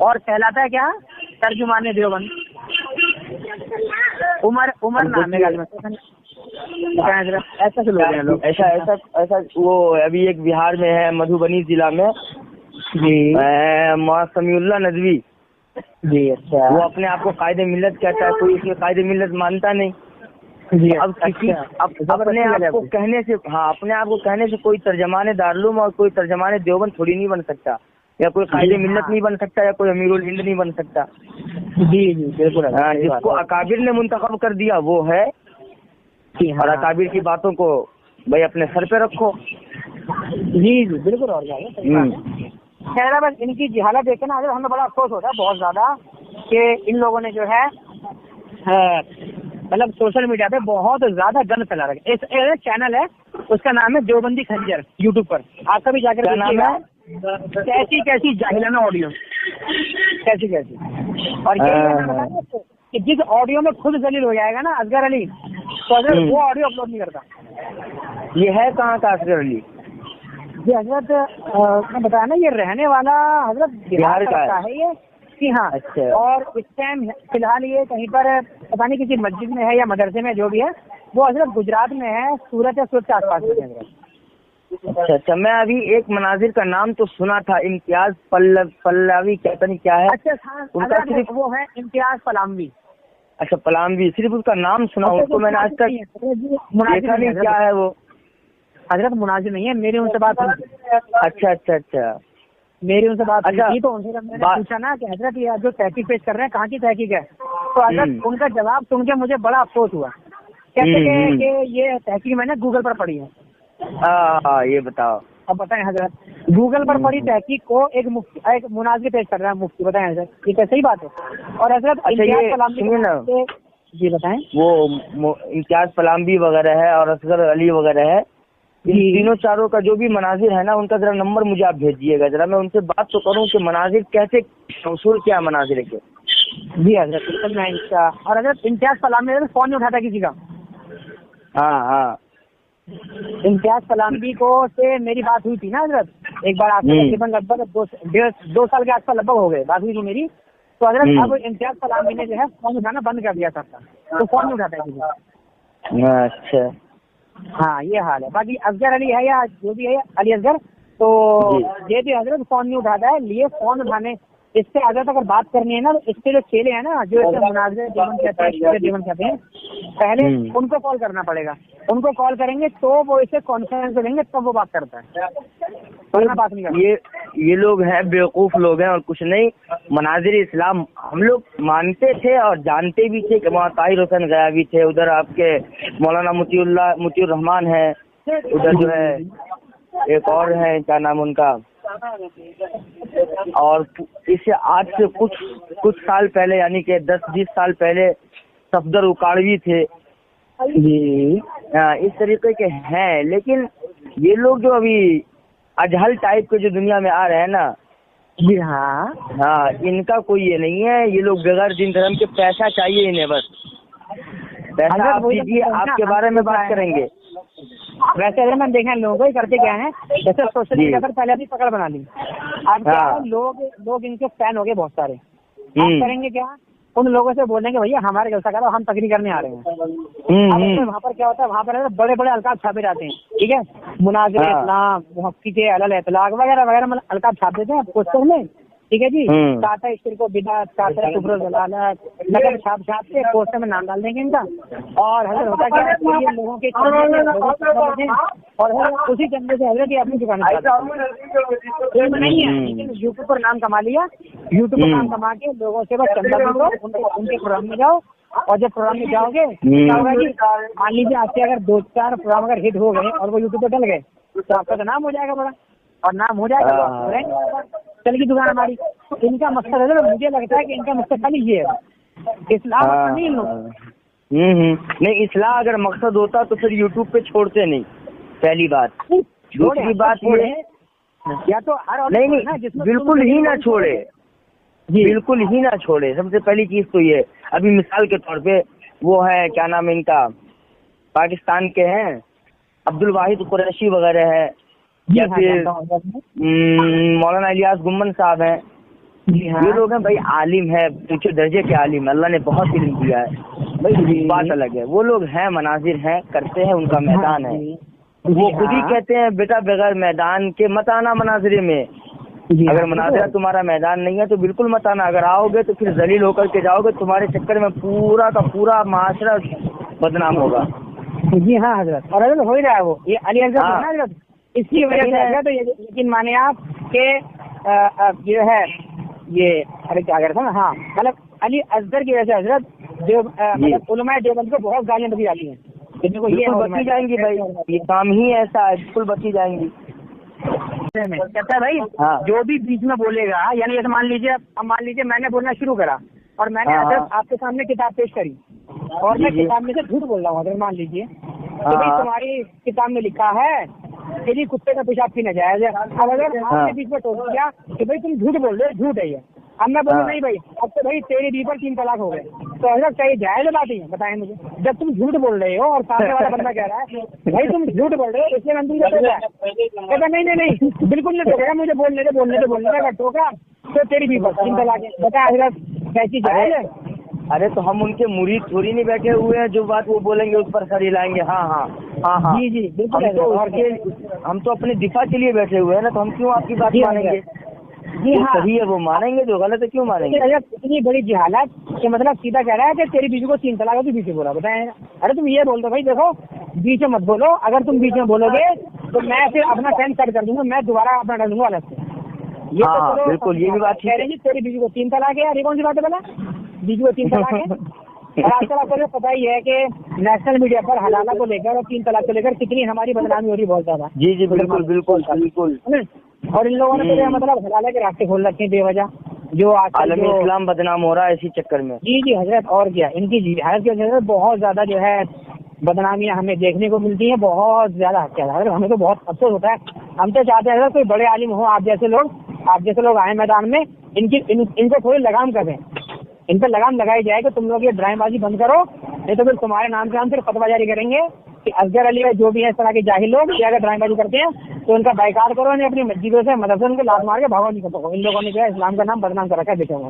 और कहलाता है क्या, तर्जुमाने देवबंद। उमर नाम है, ऐसा से लोग हैं लोग, ऐसा वो अभी एक बिहार में है, मधुबनी जिला में जी, समीउल्लाह नदवी जी। अच्छा, वो अपने आप को कायदे मिल्लत कहता है, कोई इसमें कायदे मिल्लत मानता नहीं जी। अब किसी अब अपने आप को कहने से, हाँ अपने आप को कहने से कोई तर्जमाने दारुलूम और कोई तर्जमाने देवबंद थोड़ी नहीं बन सकता, या कोई कायदे मिल्लत नहीं बन सकता, या कोई अमीरुल हिंद नहीं बन सकता। जी जी बिल्कुल। जिसको अकाबिर ने मुंतखब कर दिया वो है, और अकाबिर की बातों को भाई अपने सर पे रखो। जी जी बिल्कुल। और क्या बस इनकी जिहालत देख के ना हमें बड़ा अफसोस होता है बहुत ज्यादा कि इन लोगों ने जो है मतलब सोशल मीडिया पे बहुत ज्यादा गंद फैला रखा है। एक चैनल है उसका नाम है देवबंदी खंजर, यूट्यूब पर, आपका भी जाकर देखिएगा। कैसी जाहिलाना ऑडियो, कैसी और ये कि जिस ऑडियो में खुद जलील हो जाएगा ना असगर अली, तो अगर वो ऑडियो अपलोड नहीं करता। ये है कहाँ का असगर अली? जी हजरत मैं बताया ना, ये रहने वाला हजरत बिहार का है ये कि हाँ। अच्छा। और इस टाइम फिलहाल ये कहीं पर पता नहीं किसी मस्जिद में है या मदरसे में, जो भी है वो हजरत गुजरात में है, सूरत या सूरत के आसपास में। अच्छा, मैं अभी एक मनाजिर का नाम तो सुना था, इम्तियाज पल्लवी कहता नहीं क्या है। अच्छा, सिर्फ वो है इम्तियाज पलामवी। अच्छा, पलामवी, सिर्फ उसका नाम सुना, उसको मैंने आज तक देखा नहीं, क्या है वो? हजरत मुनाजिर नहीं है, मेरी उनसे बात हुई। अच्छा, मेरी उनसे बात हुई थी, तो उनसे मैंने पूछा ना कि हजरत ये जो तहकीक पेश कर रहे हैं कहाँ की तहकीक है, तो हजरत उनका जवाब सुन के मुझे बड़ा अफसोस हुआ। कहते हैं कि ये तहकीक मैंने गूगल पर पढ़ी है। ये बताओ, अब बताएं हजरत, गूगल पर पढ़ी तहकीक को एक मुनाजिर पेश कर रहा है मुफ्ती, बताएं हजरत ये क्या सही बात है? और हजरत जी बताएं, वो इम्तियाज पलामवी वगैरह है और असगर अली वगैरह है, इन तीनों चारों का जो भी मनाजिर है ना, उनका जरा नंबर मुझे आप भेजिएगा, जरा मैं उनसे बात तो करूं कि मनाजिर कैसे, उसूल क्या मनाजिर के। जी हजरत, मैं इसका, और हजरत इम्तियाज पलामवी फोन नहीं उठाता किसी का। हाँ, इम्तियाज पलामवी को से मेरी बात हुई थी ना हजरत, एक बार आपसे तकरीबन लगभग 2 साल के आसपास लगभग हो गए, बात हुई थी मेरी। तो हजरत अब इम्तियाज पलामवी ने जो है फोन उठाना बंद कर दिया था, तो फोन नहीं उठाता है किसी का। अच्छा, हाँ ये हाल है। बाकी असगर अली है या जो भी है अली असगर, तो ये भी हजरत फोन नहीं उठाता है। लिए फोन उठाने, इससे हजरत अगर बात करनी है ना, तो इसके जो चेले हैं ना, जो इससे मुनाज़िर जीवन कहते हैं, पहले उनको कॉल करना पड़ेगा। उनको कॉल करेंगे तो वो इसे कॉन्फ्रेंस में लेंगे, तब वो बात करता है, वरना बात नहीं करता। ये लोग हैं, बेवकूफ लोग हैं और कुछ नहीं। मनाजिर इस्लाम हम लोग मानते थे और जानते भी थे कि वहाँ ताहिर हुसैन गयावी थे, उधर आपके मौलाना मुतीउर रहमान है, उधर जो है एक और है, क्या नाम उनका, और इससे आज से कुछ साल पहले, यानी कि 10-20 साल पहले सफदर उकाड़वी थे जी। इस तरीके के हैं। लेकिन ये लोग जो अभी अजहल टाइप के जो दुनिया में आ रहे हैं ना जी, हाँ, इनका कोई ये नहीं है। ये लोग बगैर दिन धर्म के पैसा चाहिए इन्हें बस। वैसा आप कीजिए, आपके बारे में बात करेंगे। वैसे अगर मैंने देखा है लोगों को करते क्या है, जैसे सोशल मीडिया पर पहले अपनी पकड़ बना ली, अब क्या है, लोग इनके फैन हो गए बहुत सारे। आप करेंगे क्या, उन लोगों से बोलेंगे भैया हमारे जलसा करो, हम तकरीर करने आ रहे हैं। वहाँ पर क्या होता है, वहाँ पर बड़े बड़े अलकाब छापे जाते हैं, ठीक है, मुनाज़िर इस्लाम, मुहक्किक़ अहल इतलाक़ वगैरह वगैरह, मतलब अलकाब छाप देते हैं पुस्तक में, ठीक है जी। काटा शिर्क व बिदअत, काटा कुफ्र व ज़लालत, नकल छाप के पोस्टर में नाम डाल देंगे इनका। और हज़रत होता क्या है, ये लोगों के और उसी चंदे से हज़रत ये अपनी दुकान नहीं है, लेकिन यूट्यूब पर नाम कमा लिया, यूट्यूब पर नाम कमा के लोगों से बस चंदा लो, उनके प्रोग्राम में जाओ, और जब प्रोग्राम में जाओगे क्या होगा कि मान लीजिए आपके अगर 2-4 प्रोग्राम अगर हिट हो गए और वो यूट्यूब पर डल गए तो आपका तो नाम हो जाएगा बड़ा, और नाम हो जाएगा तो चल की दुकान हमारी। तो इनका मकसद है, मुझे लगता है कि इनका मकसद खाली ये है, इस्लाम नहीं नहीं, इस्लाम अगर मकसद होता तो फिर यूट्यूब पे छोड़ते नहीं, पहली बात। दूसरी बात ये या तो नहीं बिल्कुल ही ना छोड़े, बिल्कुल ही ना छोड़े। सबसे पहली चीज तो ये, अभी मिसाल के तौर पे वो है, क्या नाम है इनका, पाकिस्तान के हैं अब्दुल वाहिद कुरैशी वगैरह है, या फिर मौलाना इलियास गुम्मन साहब हैं, ये लोग हैं भाई, आलिम है, ऊंचे दर्जे के आलिम, अल्लाह ने बहुत इल्म दिया है भाई, बात अलग है। वो लोग हैं, मनाजिर हैं, करते हैं, उनका मैदान है। वो खुद ही कहते हैं बेटा बगैर मैदान के मत आना मनाजिरे में। अगर मनाजिरा तुम्हारा मैदान नहीं है तो बिल्कुल मत आना, अगर आओगे तो फिर जलील होकर के जाओगे, तुम्हारे चक्कर में पूरा का पूरा माशरा बदनाम होगा। जी हाँ हजरत, और हजरत हो ही रहा है वो, ये अली हजरत इसकी वजह से। तो यकीन माने आप के जो है ये, अरे क्या करता है, हाँ मतलब अली असगर की वजह से हजरत मतलब उलमाए देवबंद को बहुत गालियां बकी जाती हैं, देखो ये बची जाएंगी भाई, ये काम ही ऐसा है, बिल्कुल बची जाएंगी। कहता है भाई जो भी बीच में बोलेगा, यानी जैसे मान लीजिए मैंने बोलना शुरू करा और मैंने आपके सामने किताब पेश करी और मैं किताब में से झूठ बोल रहा हूँ, अगर मान लीजिए तो भाई तुम्हारी किताब में लिखा है यदि कुत्ते का पेशाब पीना जायज है। अब अगर आपके बीच में टोक दिया कि भाई तुम झूठ बोल रहे हो, झूठ है ये, अब मैं बोलूँ नहीं भाई अब तो भाई तेरी बीवी पर 3 तलाक हो गए, तो हजरत क्या ये जायज बात ही है, बताएं मुझे। जब तुम झूठ बोल रहे हो और सामने वाला बंदा कह रहा है भाई तुम झूठ बोल रहे हो इसलिए मैंने तुमको टोका, कहता नहीं बिल्कुल नहीं टोकेगा, मुझे बोलने दे, अगर टोका तो तेरी बीवी पर 3 तलाक है, बता हजरत कैसी जायज है। अरे तो हम उनके मुरीद थोड़ी नहीं बैठे हुए हैं, जो बात वो बोलेंगे उस पर सर हिलाएंगे। हाँ जी बिल्कुल, हम तो अपने दिफा के लिए बैठे हुए हैं ना, तो हम क्यों आपकी बात मानेंगे। जी हाँ सही है वो मानेंगे, जो गलत है क्यों मानेंगे। इतनी बड़ी जिहालत कि मतलब सीधा कह रहा है कि तेरी बीवी को 3 तलाक है, तू बीच में बोला, बताए। अरे तुम ये बोल दो भाई, देखो बीच में मत बोलो, अगर तुम बीच में बोलोगे तो मैं फिर अपना फैन कट कर दूंगा, मैं दोबारा अपना डाल दूंगा अलग से। ये तो बिल्कुल, ये भी बात कह रहे हैं तेरी बीवी को 3 तलाक है, यार ये कौन सी बात है बोला, बीवी को 3 तलाक है। और आजकल आपको पता ही है कि नेशनल मीडिया पर हलाला को लेकर और 3 तलाक को लेकर कितनी हमारी बदनामी हो रही है, बहुत ज्यादा। जी बिल्कुल। और इन लोगों ने तो मतलब हलाला के रास्ते खोल रखे हैं बेवजह, जो आलमी इस्लाम बदनाम हो रहा है इसी चक्कर में। जी हजरत, और क्या इनकी जिहाद की वजह से बहुत ज्यादा जो है बदनामियां हमें देखने को मिलती है, बहुत ज्यादा हत्या। हमें तो बहुत अफसोस होता है, हम तो चाहते हैं कोई बड़े आलिम हो, आप जैसे लोग आए मैदान में, इनको थोड़ी लगाम कर दें, इन पर लगाम लगाई जाए कि तुम लोग ये ड्रामेबाजी बंद करो, नहीं तो फिर तुम्हारे नाम से हम फिर फतवा जारी करेंगे कि असगर अली जो भी है इस तरह के जाहिल लोग ये अगर ड्रामेबाजी करते हैं तो उनका बाइकाट करो, इन्हें अपनी मस्जिदों से मदरसे उनके लात मार के भागो नहीं सको। इन लोगों ने जो है इस्लाम का नाम बदनाम कर रखा है, देखेंगे।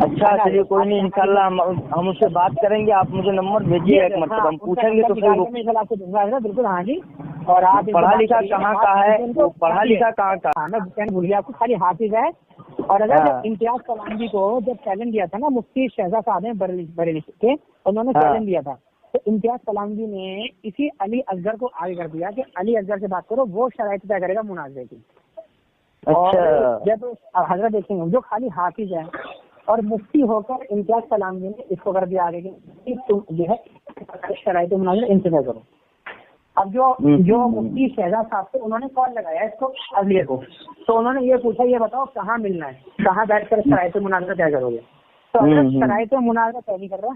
अच्छा चलिए कोई नहीं, इंशाल्लाह हम उससे बात करेंगे, आप मुझे नंबर भेजिए एक मतलब, हम पूछेंगे तो फिर आपको दूंगा। बिल्कुल हाँ जी। और आप पढ़ा लिखा कहाँ का है, पढ़ा लिखा कहाँ का, मैं भूल गया, आपको खाली हाफिज है। और अगर इम्तियाज कलामी को जब चैलेंज दिया था ना मुफ्ती शहजाद साहब हैं बरेली के, उन्होंने चैलेंज दिया था, तो इम्तियाज कलामी ने इसी अली असगर को आगे कर दिया कि अली असगर से बात करो, वो शराइत तय करेगा मुनाज़रे की। और जब हजरत देखेंगे जो खाली हाफिज है और मुफ्ती होकर इम्तियाज कलामी ने इसको कर दिया आगे कि तुम जो है शराइत मुनाज़रा इनसे तय करो। अब जो मुफ्ती शहजाद साहब थे उन्होंने कॉल लगाया इसको अगले को, तो उन्होंने ये पूछा ये बताओ कहाँ मिलना है, कहाँ बैठकर शराइत मुनाज़रा तय करोगे। तो अगर शराइत मुनाज़रा तय नहीं कर रहा,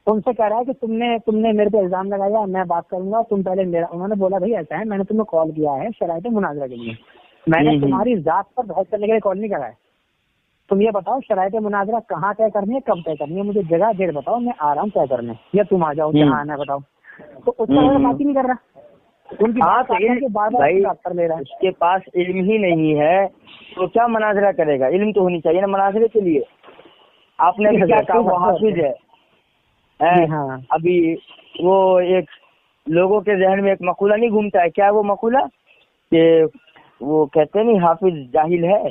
उनसे कह रहा है कि तुमने मेरे पे इल्जाम लगाया, मैं बात करूंगा, तुम पहले मेरा। उन्होंने बोला भाई ऐसा है, मैंने तुम्हें कॉल किया है शराइत मुनाज़रा के लिए, मैंने तुम्हारी जात पर बहस करने के लिए कॉल नहीं करा है, तुम ये बताओ शरायत मुनाजरा कहाँ तय करनी है, कब तय करनी है, मुझे जगह डेट बताओ, मैं आ रहा हूँ तय करने, या तुम आ जाओ जहाँ आना है बताओ। तो उसका बात ही नहीं कर रहा। उनकी हाँ तो भाई कर ले रहा है। उसके पास इल्म ही नहीं है तो क्या मनाजरा करेगा? इल्म तो होनी चाहिए ना मनाजरे के लिए। आपने अभी क्या कहा, वो हाफिज है। हाँ। अभी वो एक लोगों के जहन में एक मकूला नहीं घूमता है, क्या वो मकूला कि वो कहते नहीं हाफिज जाहिल है,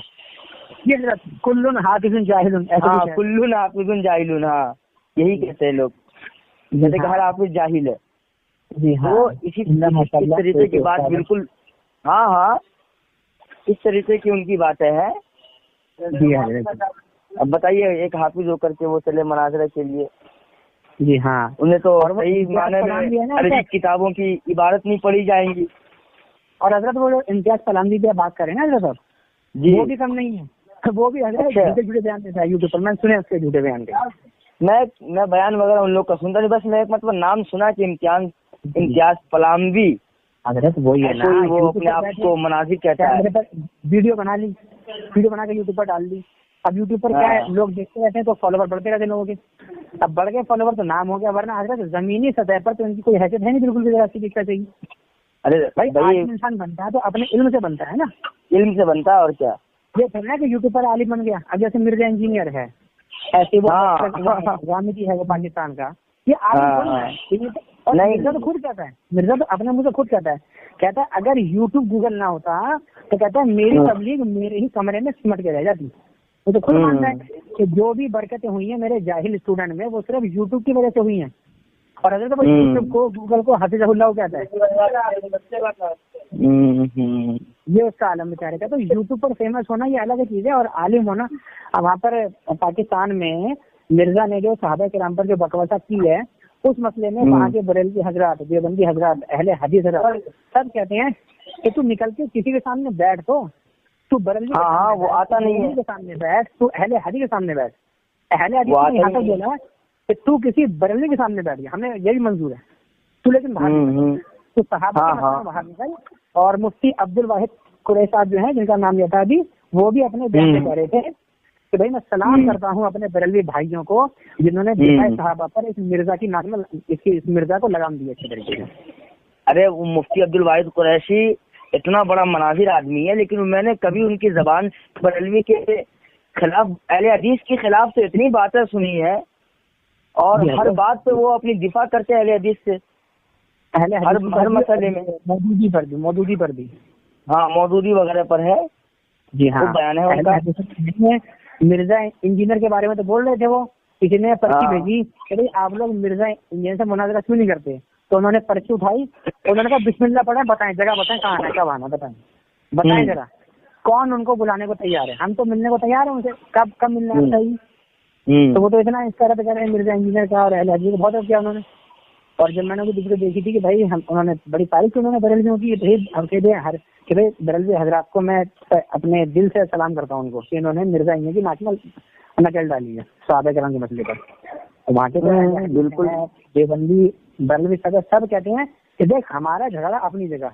ये कुल्लुन हाफिजुन जाहिलुन। हाँ कुल्लुन हाफिजुन जाहिलुन, हाँ यही कहते हैं लोग, जैसे कि हर हाफिज जाहिल है। जी हाँ। तो इस तरीके की बात बिल्कुल, हाँ हाँ इस तरीके की उनकी बातें हैं। जी हाँ। अब बताइए एक हाफिज होकर के वो चले मनाजरे के लिए। जी हाँ। उन्हें तो सही माने में अरबी किताबों की इबारत नहीं पढ़ी जाएंगी। और हजरत वो जो इम्तियाज फलांदी की बात करें ना हजरत, जी वो भी कम नहीं है, वो भी हजरत झूठे बयान देता है यूट्यूब पर, मैंने सुने उसके झूठे बयान के। मैं बयान वगैरह उन लोग का सुनता नहीं, बस मैं एक मतलब नाम सुना कि इम्तियाज फलांवी हजरत वही है ना, वो अपने आप को मनाजिर कहता है। वीडियो बना ली, वीडियो बना के यूट्यूब पर डाल दी। अब यूट्यूब पर क्या है, लोग देखते रहते हैं तो फॉलोवर बढ़ते रहते हैं लोगों के। अब बढ़ गए फॉलोवर तो नाम हो गया, वरना हजरत जमीनी सतह पर तो इनकी कोई हैसियत है नहीं बिल्कुल भी, ऐसी दिखना चाहिए। अरे भाई इंसान बनता है तो अपने इल्म से बनता है ना, इल्म से बनता है और क्या। ये थोड़ा कि यूट्यूब पर आलिम बन गया। अब जैसे मिर्जा इंजीनियर है, ऐसे वो गामिदी है वो पाकिस्तान का, ये आलिम और मिर्जा तो खुद कहता है, मिर्जा तो अपने मुंह से खुद कहता है अगर यूट्यूब गूगल ना होता तो कहता है मेरी तबलीग मेरे ही कमरे में सिमट के रह जाती। वो तो खुद मानता है कि जो भी बरकतें हुई हैं मेरे जाहिल स्टूडेंट में वो सिर्फ यूट्यूब की वजह से हुई हैं। और अगर तो यूट्यूब को गूगल को हाफिज़हुल्लाह कहता है, ये उसका आलम बेचारे का। तो यूट्यूब पर फेमस होना ये अलग चीज है और आलिम होना। अब वहाँ पर पाकिस्तान में मिर्जा ने जो सहाबा किराम पर जो बकवासा की है उस मसले में वहाँ के बरेलवी हजरात, देवबंदी हजरात, अहले हदीस हजरात सब कहते हैं कि तू निकल के किसी के सामने बैठ, तो तू बरेलवी वो आता नहीं है के सामने बैठ, तू अहले हदीस के सामने बैठ। अहले हदीस ने यहाँ तक बोला कि तू किसी बरेलवी के सामने बैठ गया, हमें यही मंजूर है, तू लेकिन बाहर तो सहाबा बाहर निकल। और मुफ्ती अब्दुल वाहिद कुरैशी साहब जो है जिनका नाम यथा अभी, वो भी अपने बयान में कह रहे थे कि भाई मैं सलाम करता हूँ अपने बरेलवी भाइयों को जिन्होंने दिफाए सहाबा पर इस मिर्जा की नाक में इस मिर्जा को लगाम दी अच्छे तरीके से। अरे वो मुफ्ती अब्दुल वाहिद कुरैशी इतना बड़ा मनाजिर आदमी है, लेकिन मैंने कभी उनकी जबान बरेलवी के खिलाफ, अहले हदीस के खिलाफ से इतनी बातें सुनी है और हर बात पे वो अपनी दिफा करते हैं अहले हदीस से, हर मसले में मौदूदी पर भी हाँ मौदूदी वगैरह पर है। जी हाँ बयान है उनका। मिर्जा इंजीनियर के बारे में तो बोल रहे थे, वो किसी ने पर्ची भेजी कि भाई आप लोग मिर्जा इंजीनियर से मुनाजरा क्यों नहीं करते, तो उन्होंने पर्ची उठाई, उन्होंने कहा बिस्मिल्लाह पढ़े, बताएं जगह बताएं कहाँ आना कब आना, बताएं जरा कौन उनको बुलाने को तैयार है, हम तो मिलने को तैयार है उनसे, कब मिलना चाहिए। तो वो तो इतना इसका रद्द कर रहे हैं मिर्जा इंजीनियर का और अहले हदीस को बहुत किया उन्होंने। और जब मैंने उनकी वीडियो देखी थी कि भाई उन्होंने बड़ी तारीफ की उन्होंने बरेलवियों की, कि भाई बरेलवी हजरात को मैं अपने दिल से सलाम करता हूँ उनको कि इन्होंने मिर्जा इंजीनियर की नाक में नकल डाली है सहाबा किराम के मसले पर। वहाँ के बिल्कुल देवबंदी बरेलवी सब कहते हैं कि देख हमारा झगड़ा अपनी जगह,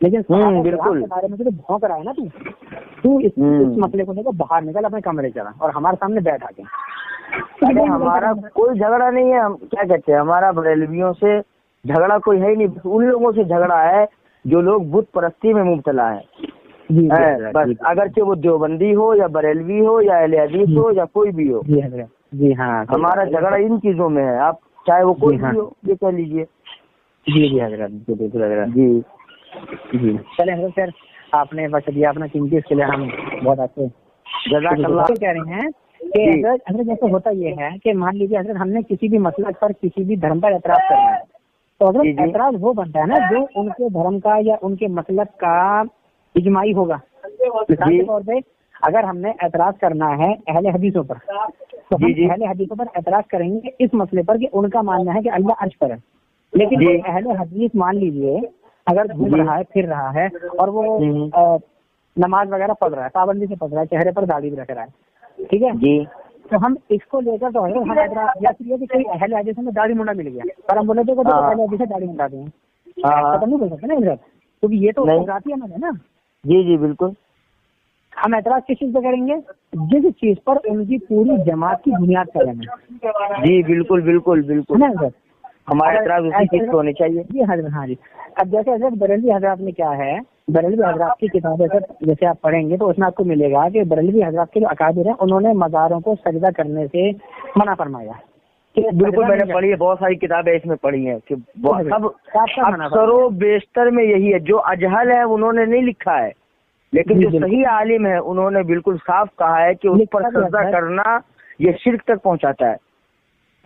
लेकिन बिल्कुल के बारे में तो भौंक रहा है ना तू इस मसले को लेकर बाहर निकल, अपने कमरे चला और हमारे सामने बैठ आके। अरे हमारा कोई झगड़ा नहीं है, हम क्या कहते हैं, हमारा बरेलवियों से झगड़ा कोई है ही नहीं, उन लोगों से झगड़ा है जो लोग बुत परस्ती में मुब्तला है। बस अगरचे वो देवबंदी हो या बरेलवी हो या अहले हदीस हो या कोई भी हो। जी हाँ हमारा झगड़ा इन चीजों में है, आप चाहे वो कोई भी हो ये कह लीजिए। जी हजरत बिल्कुल हजरत जी चले हजरत सर आपने वक्त दिया अपना कीमती, इसके लिए हम बहुत अच्छे जज़ाकल्लाह कह रहे हैं कि हजरत जैसे होता ये है कि मान लीजिए हजरत हमने किसी भी मसला पर किसी भी धर्म पर एतराज करना है, तो हजरत एतराज वो बनता है ना जो उनके धर्म का या उनके मतलब का इजमाई होगा। मिसाल के तौर पे अगर हमने एतराज करना है अहले हदीसों पर, तो हम अहले हदीसों पर एतराज करेंगे इस मसले पर कि उनका मानना है कि अल्लाह अर्श पर है। लेकिन अहले हदीस मान लीजिए अगर घूम रहा है फिर रहा है और वो नमाज वगैरह पढ़ रहा है, पाबंदी से पढ़ रहा है, चेहरे पर दाढ़ी भी रख रहा है, ठीक है जी, तो हम इसको लेकर तो हम या फिर ये कि कोई अहले हदीस में दाढ़ी मुंडा मिल गया पर हम बोले थे तो अहले हदीस से दाढ़ी मुंडा दें, तो नहीं बोल सकते ना इधर, क्योंकि ये तो जाती है ना। जी बिल्कुल। हम एतराज किस चीज पे करेंगे? जिस चीज पर उनकी पूरी जमात की बुनियाद करेंगे। जी बिल्कुल बिल्कुल बिल्कुल, है ना सर? हमारा एतराज उसी चीज पे होने चाहिए। जी हजरत, हाँ जी। अब जैसे हजरत बरेलवी हजरात में क्या है, बरेलवी हजरात की किताबें सर जैसे आप पढ़ेंगे तो उसमें आपको मिलेगा कि बरेलवी हजरात के जो अकाबिर हैं उन्होंने मज़ारों को सजदा करने से मना फरमाया। बिल्कुल, मैंने पढ़ी है, बहुत सारी किताबें इसमें पढ़ी हैं कि सब अक्सरो बेशतर में यही है। जो अजहल है उन्होंने नहीं लिखा है, लेकिन जो सही आलिम है उन्होंने बिल्कुल साफ कहा है कि उस पर सजदा करना ये शिर्क तक पहुंचाता है।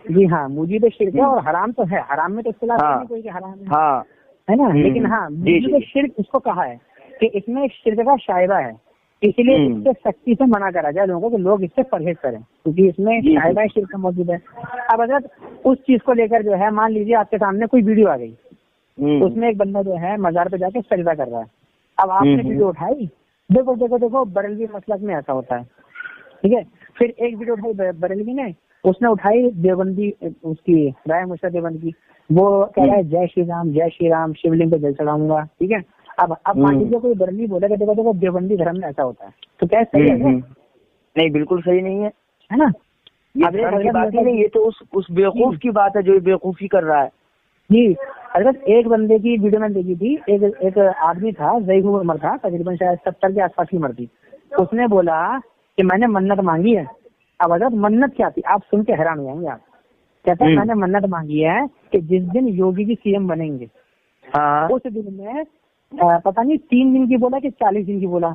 जी हाँ, मुजीब शिर्क है और हराम तो है, हराम में तो इख्तिलाफ नहीं कोई कि हराम है, हाँ है ना। लेकिन हाँ, मुजीब शिर्क इसको कहा है कि इसमें शिर्क का शायबा है, इसलिए इससे सख्ती से मना करा जाए लोगों को कि लोग इससे परहेज करें, क्योंकि इसमें शायबा शिर्क का मौजूद है। अब अगर उस चीज को लेकर जो है, मान लीजिए आपके सामने कोई वीडियो आ गई, उसमें एक बंदा जो है मजार पे जाके सजदा कर रहा है। अब आपने वीडियो उठाई, देखो देखो देखो बरेलवी मसलक में ऐसा होता है, ठीक है। फिर एक वीडियो उठाई बरेलवी ने, उसने उठाई देवबंदी, उसकी राय मुर्शद देवबंदी की, वो कह रहा है जय श्री राम शिवलिंग पे जल चढ़ाऊंगा, ठीक है। अब मान लीजिए कोई बरेलवी बोलेगा देखो देखो देवबंदी धर्म में ऐसा होता है, तो क्या सही है? नहीं, बिल्कुल सही नहीं है ना। अब ये बात ही नहीं, ये तो उस बेवकूफ की बात है जो बेवकूफी कर रहा है। जी अगर एक बंदे की वीडियो मैंने देखी थी, एक आदमी था, ज़ईद उमर था, तकरीबन शायद 70 के आसपास की उम्र थी। उसने बोला कि मैंने मन्नत मांगी है। अब अगर मन्नत क्या थी आप सुन के हैरान हो जाएंगे आप। कहता है मैंने मन्नत मांगी है कि जिस दिन योगी जी सीएम बनेंगे, उस दिन में पता नहीं 3 दिन की बोला कि 40 दिन की बोला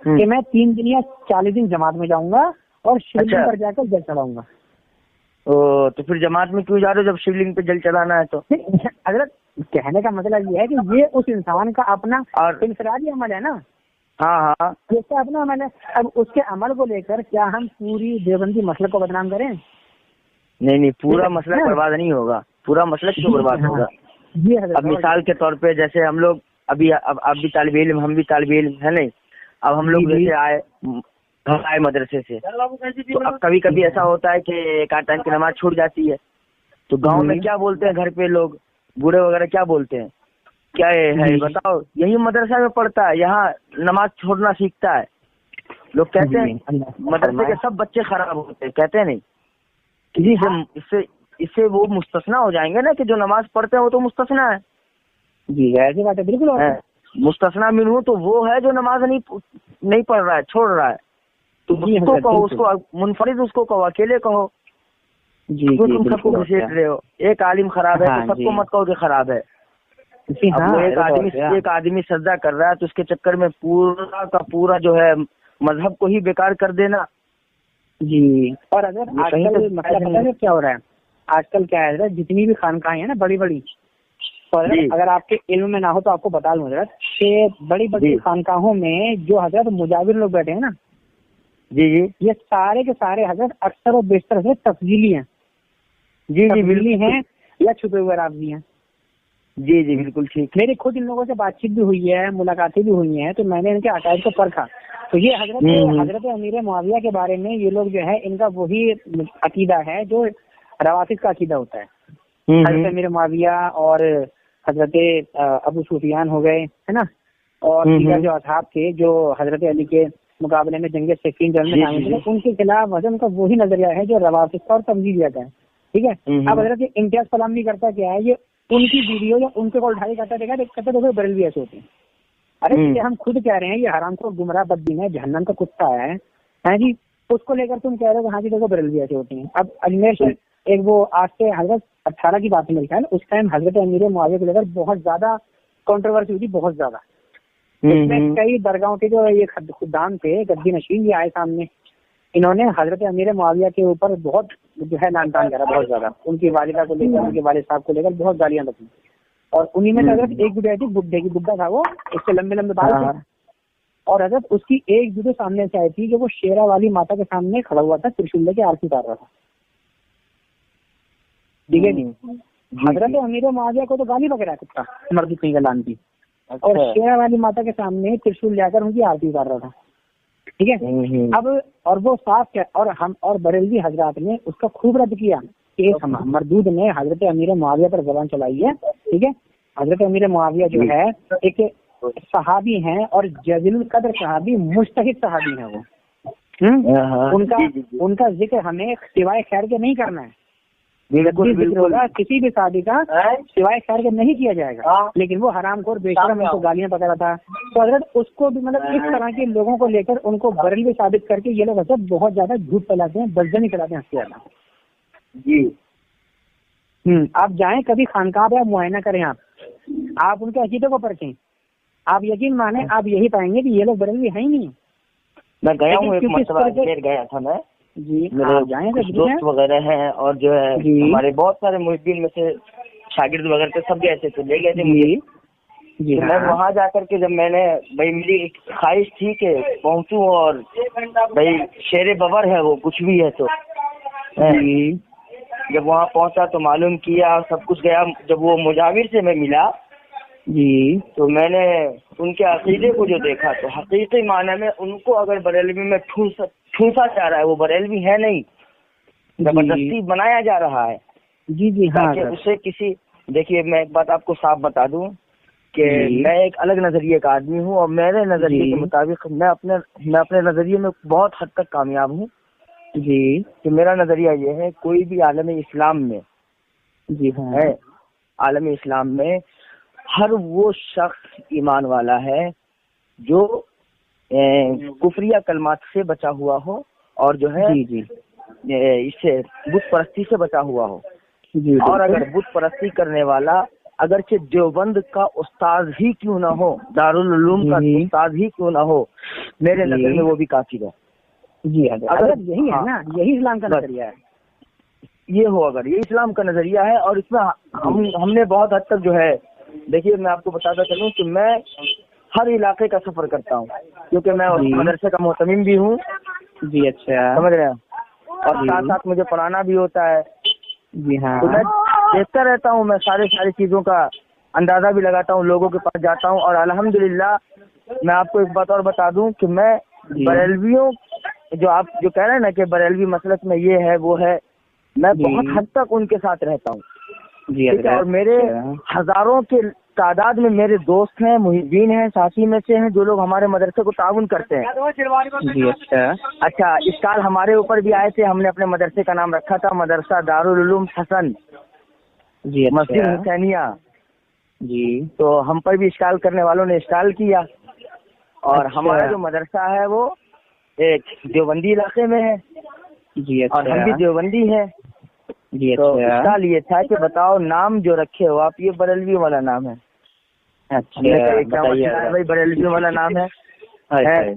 कि मैं 3 दिन या 40 दिन जमात में जाऊंगा और शिवलिंग पर जाकर जल चढ़ाऊंगा। तो फिर जमात में क्यों जा रहे हो जब शिवलिंग पे जल चढ़ाना है? तो अगर कहने का मतलब ये है कि ये उस इंसान का अपना इंफरादी अमल है ना। हाँ, जैसे अपना अमल है। अब उसके अमल को लेकर क्या हम पूरी देवबंदी मसलक को बदनाम करें? नहीं, पूरा मसला बर्बाद नहीं होगा, पूरा मसला क्यों बर्बाद होगा? अब मिसाल के तौर पे जैसे हम लोग अभी अब भी तालिब इल्म, हम भी तालिब इल्म है नहीं। अब हम लोग जैसे आए मदरसे से, तो अब कभी कभी ऐसा होता है कि एक आध टाइम की नमाज छूट जाती है, तो गांव में क्या बोलते हैं, घर पे लोग बूढ़े वगैरह क्या बोलते हैं, क्या है बताओ, यही मदरसा में पढ़ता है, यहाँ नमाज छोड़ना सीखता है। लोग कहते हैं मदरसे के सब बच्चे खराब होते हैं, कहते हैं नहीं। इससे वो मुस्तस्ना हो जाएंगे ना कि जो नमाज पढ़ते हैं वो तो मुस्तस्ना है। जी ऐसी बात है, बिल्कुल मुस्तस्ना मिनहु तो वो है जो नमाज नहीं पढ़ रहा है, छोड़ रहा है। तो उसको कहो, उसको मुनफरिद उसको कहो, अकेले कहो। जी तुम सबको घसीट रहे हो। एक आलिम खराब है तो सबको मत कहो कि खराब है। एक आदमी सजदा कर रहा है तो उसके चक्कर में पूरा का पूरा जो है मजहब को ही बेकार कर देना। जी और अगर आजकल मतलब क्या हो रहा है, आजकल क्या है, जितनी भी खानकाहें हैं ना बड़ी बड़ी, और अगर आपके इल्म में ना हो तो आपको बता लूं हजरत कि बड़ी बड़ी खानकाहों में जो हजरत मुजाविर लोग बैठे हैं ना, जी ये सारे के सारे हजरत अक्सर और बेशतर हजरत तफजीली हैं। जी बिल्कुल हैं या छुपे हुए रावी हैं। जी बिल्कुल ठीक। मेरी खुद इन लोगों से बातचीत भी हुई है, मुलाकातें भी हुई हैं, तो मैंने इनके अकायद को परखा। तो ये हजरत अमीर मुआविया के बारे में ये लोग जो है इनका वही अकीदा है जो रवाफिज का अकीदा होता है। हजरत अमीर मुआविया और हजरत अबू सुफियान हो गए, है ना, और दीगर जो असहाब थे जो हजरत अली के मुकाबले में जंग सिफ़ीन जंग में शामिल थे, उनके खिलाफ उनका वही नजरिया है जो रवाफिज का और तमजीद जाता है। ठीक है। अब हजरत इम्तियाज फलामी करता क्या है, ये उनकी वीडियो या उनके को उठाई करता देखा, कहते देखो बरेलवी ऐसे होते हैं। अरे ये हम खुद कह रहे हैं ये हराम को गुमराह बददीन है, जहन्नम का कुत्ता है जी, उसको लेकर तुम कह रहे हो हाँ जी देखो बरेलवी ऐसे होती हैं। अब अजमेर से एक वो आज से हजरत 18 की बात मिलता है, उस टाइम हजरत अमीर मुआविया को लेकर बहुत ज्यादा कंट्रोवर्सी हुई थी, बहुत ज्यादा। उसमें कई दरगाहों के जो ये खुदाम थे गद्दी नशीन ये आए सामने, इन्होंने हजरत अमीर मुआविया के ऊपर बहुत जो है नामतान करा, बहुत ज्यादा उनकी वालिदा को लेकर, उनके वालिद साहब को लेकर बहुत गालियां बकी। और उन्हीं में हजरत एक वीडियो आई थी बुड्ढे की, बुड्ढा था वो, इससे लंबे लंबे बाल थे, और हजरत उसकी एक वीडियो सामने से आई थी कि वो शेरा वाली माता के सामने खड़ा हुआ था, त्रिशूल लेके आरती उतार रहा था। ठीक है जी। हजरत अमीर मुआविया को तो गाली वगैरह कुत्ता मर्दी कहीं गलान की, और शेरा वाली माता के सामने त्रिशूल लेकर उनकी आरती उतार रहा था। ठीक है। अब और वो साफ क्या, और हम और बरेलवी हजरात ने उसका खूब रद्द किया कि एक मरदूद ने हजरत अमीर मुआविया पर जबान चलाई है। ठीक है। हजरत अमीर मुआविया जो है एक सहाबी हैं और जलीलुल कद्र सहाबी, मुस्तहिद सहाबी हैं वो। उनका जिक्र हमें सिवाय खैर के नहीं करना है। बिल्कुल किसी भी सहाबी का सिवाय खैर के नहीं किया जाएगा। लेकिन वो हरामखोर बेशरम उनको गालियां पता रहता, तो हजरत उसको भी मतलब इस तरह के लोगों को लेकर उनको बरेलवी साबित करके ये लोग हजरत बहुत ज्यादा झूठ फैलाते हैं, बजजनी फैलाते हैं हंसते ज्यादा जी। आप जाएं कभी खानकाह पे, आप मुआयना करें, आप उनके अकीदे को परखें, आप यकीन माने आप यही पाएंगे कि ये लोग बरेलवी है ही नहीं। मैं गया हूँ, एक मरतबा अजमेर गया था मैं जी। मेरे दोस्त वगैरह हैं और जो है हमारे बहुत सारे मुहिद्दीन में से शागिर्द वगैरह थे, सब गए थे, ले गए थे मुझे जी। तो मैं वहाँ जाकर के जब मैंने भाई मेरी एक ख्वाहिश थी कि पहुँचूं और भाई शेर बबर है वो कुछ भी है तो जब वहाँ पहुँचा तो मालूम किया सब कुछ गया। जब वो मुजाविर से मैं मिला जी तो मैंने उनके अकीदे को जो देखा तो हकीकी माने में उनको अगर बरेलवी में ठूसा जा रहा है, वो बरेलवी है नहीं, जबरदस्ती बनाया जा रहा है जी। हाँ, उसे किसी देखिए मैं एक बात आपको साफ बता दूं कि मैं एक अलग नजरिए का आदमी हूं और मेरे नजरिए के मुताबिक मैं अपने नजरिए में बहुत हद तक कामयाब हूं जी। कि मेरा नजरिया ये है, कोई भी आलम इस्लाम में जी है, आलम इस्लाम में हर वो शख्स ईमान वाला है जो कुफरिया कलमात से बचा हुआ हो और जो है इससे बुत परस्ती से बचा हुआ हो जी। और अगर बुत परस्ती करने वाला अगरचे देवबंद का उस्ताद ही क्यों ना हो, दारुल उलूम का उस्ताद ही क्यों ना हो, मेरे नजर में वो भी काफी है जी। अगर यही है ना, यही इस्लाम का नजरिया है, ये हो अगर ये इस्लाम का नजरिया है। और इसमें हमने बहुत हद तक जो है, देखिए मैं आपको बताता चलूं कि मैं हर इलाके का सफर करता हूं क्योंकि मैं उस मदरसे का मोहतमिम भी हूं जी। अच्छा, समझ रहे हैं, और साथ साथ मुझे पढ़ाना भी होता है जी। हाँ, तो मैं देखता रहता हूं, मैं सारी चीजों का अंदाजा भी लगाता हूं, लोगों के पास जाता हूं। और अल्हम्दुलिल्लाह मैं आपको एक बात और बता दूं कि मैं बरेलवियों जो आप जो कह रहे हैं ना कि बरेलवी मसलक में ये है वो है, मैं बहुत हद तक उनके साथ रहता हूँ जी। और मेरे हजारों के तादाद में मेरे दोस्त हैं, मुहिद्दीन हैं, साथी में से हैं जो लोग हमारे मदरसे को ताउन करते हैं जी। अच्छा, इस साल हमारे ऊपर भी आए थे, हमने अपने मदरसे का नाम रखा था मदरसा दारुल उलूम हसन जी, मस्जिद हुसैनिया जी। तो हम पर भी इश्काल करने वालों ने इश्काल किया और हमारा जो मदरसा है वो एक देवबंदी इलाके में है जी। और हम भी देवबंदी हैं जी। तो इश्काल ये था कि बताओ नाम जो रखे हो आप, ये बरेलवी वाला नाम है। अच्छा, भाई बरेलवी वाला नाम है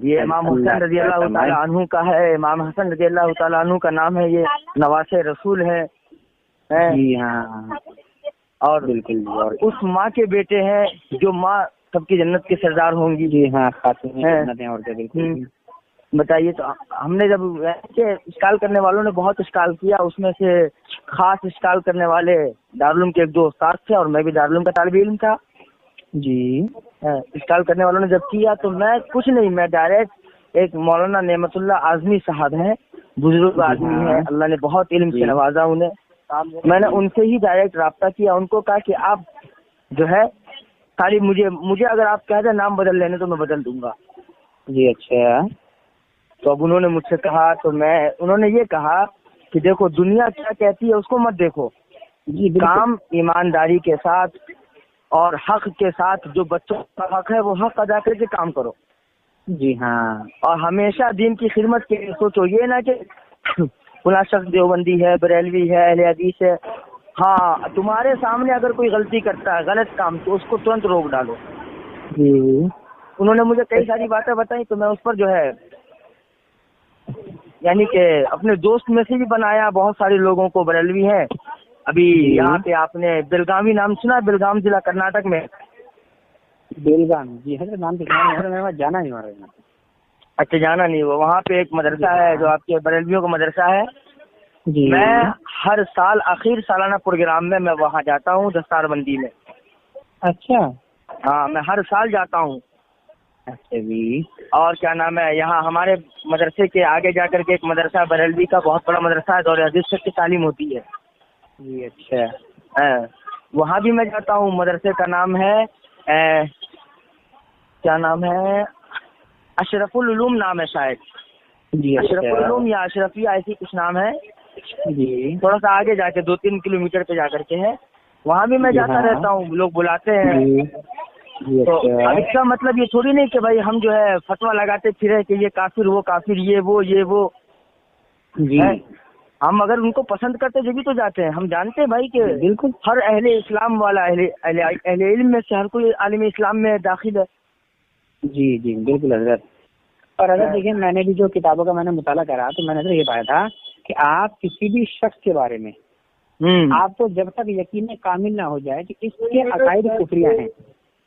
ये इमाम हुसैन रज़ी अल्लाह तआला अन्हु का है, इमाम हसन रज़ी अल्लाह तआला अन्हु का नाम है, ये नवासे रसूल है जी। हाँ, और बिल्कुल, और उस माँ के बेटे हैं जो माँ सबकी जन्नत के सरदार होंगी जी। हाँ, बिल्कुल। बताइए, तो हमने जब इश्काल करने वालों ने बहुत इश्काल किया, उसमें से खास इश्काल करने वाले दारुल के एक दो उस्ताद थे और मैं भी दारुल का तालिब इल्म था जी। इश्काल करने वालों ने जब किया तो मैं कुछ नहीं, मैं डायरेक्ट एक मौलाना नेमतुल्लाह आजमी साहब हैं, बुजुर्ग आदमी हैं, अल्लाह ने बहुत इल्म से नवाजा उन्हें, मैंने उनसे ही डायरेक्ट राब्ता किया, उनको कहा कि आप जो है खाली मुझे अगर आप कह दें नाम बदल लेने तो मैं बदल दूंगा जी। अच्छा, तो अब उन्होंने मुझसे कहा तो उन्होंने ये कहा कि देखो दुनिया क्या कहती है उसको मत देखो जी, काम ईमानदारी के साथ और हक के साथ, जो बच्चों का हक है वो हक अदा करके काम करो जी। हाँ, और हमेशा दीन की खिदमत के लिए सोचो, ये ना कि पुनः शख्स देवबंदी है, बरेलवी है, अहले हदीस है, हाँ तुम्हारे सामने अगर कोई गलती करता है गलत काम तो उसको तुरंत रोक डालो जी। उन्होंने मुझे कई सारी बातें बताई तो मैं उस पर जो है यानी कि अपने दोस्त में से भी बनाया, बहुत सारे लोगों को बरेलवी है। अभी यहाँ पे आपने बेलगावी नाम सुना, बेलगाम जिला कर्नाटक में, बेलगाम जी है नाम मैं जाना नहीं हो रहा। अच्छा, जाना नहीं हुआ, वहाँ पे एक मदरसा है जो आपके बरेलवियों का मदरसा है जी। मैं हर साल आखिर सालाना प्रोग्राम में मैं वहाँ जाता हूँ, दस्तारबंदी में। अच्छा, हाँ मैं हर साल जाता हूँ। अच्छा जी, और क्या नाम है, यहाँ हमारे मदरसे के आगे जाकर के एक मदरसा बरेलवी का बहुत बड़ा मदरसा है, दौर हदीस की तालीम होती है जी। अच्छा, वहाँ भी मैं जाता हूँ, मदरसे का नाम है क्या नाम है, अशरफुल उलूम नाम है शायद जी। अशरफुल उलूम या अशरफिया ऐसी कुछ नाम है जी। थोड़ा सा आगे जाके 2-3 किलोमीटर पे जाकर के है, वहाँ भी मैं जाता रहता हूँ, लोग बुलाते हैं। तो अब इसका मतलब ये थोड़ी नहीं कि भाई हम जो है फतवा लगाते फिरे कि ये काफिर वो काफिर ये वो जी। हम अगर उनको पसंद करते जब भी तो जाते हैं। हम जानते हैं भाई कि बिल्कुल हर अहले इस्लाम वाला अहले इल्म में से हर कोई आलिम इस्लाम में दाखिल है। जी जी बिल्कुल हजरत। और हजरत देखिए, मैंने भी जो किताबों का मैंने मुताला करा तो मैंने तो ये पाया था कि आप किसी भी शख्स के बारे में आपको जब तक यकीन कामिल ना हो जाए कि इसके अकायद कुफरिया हैं,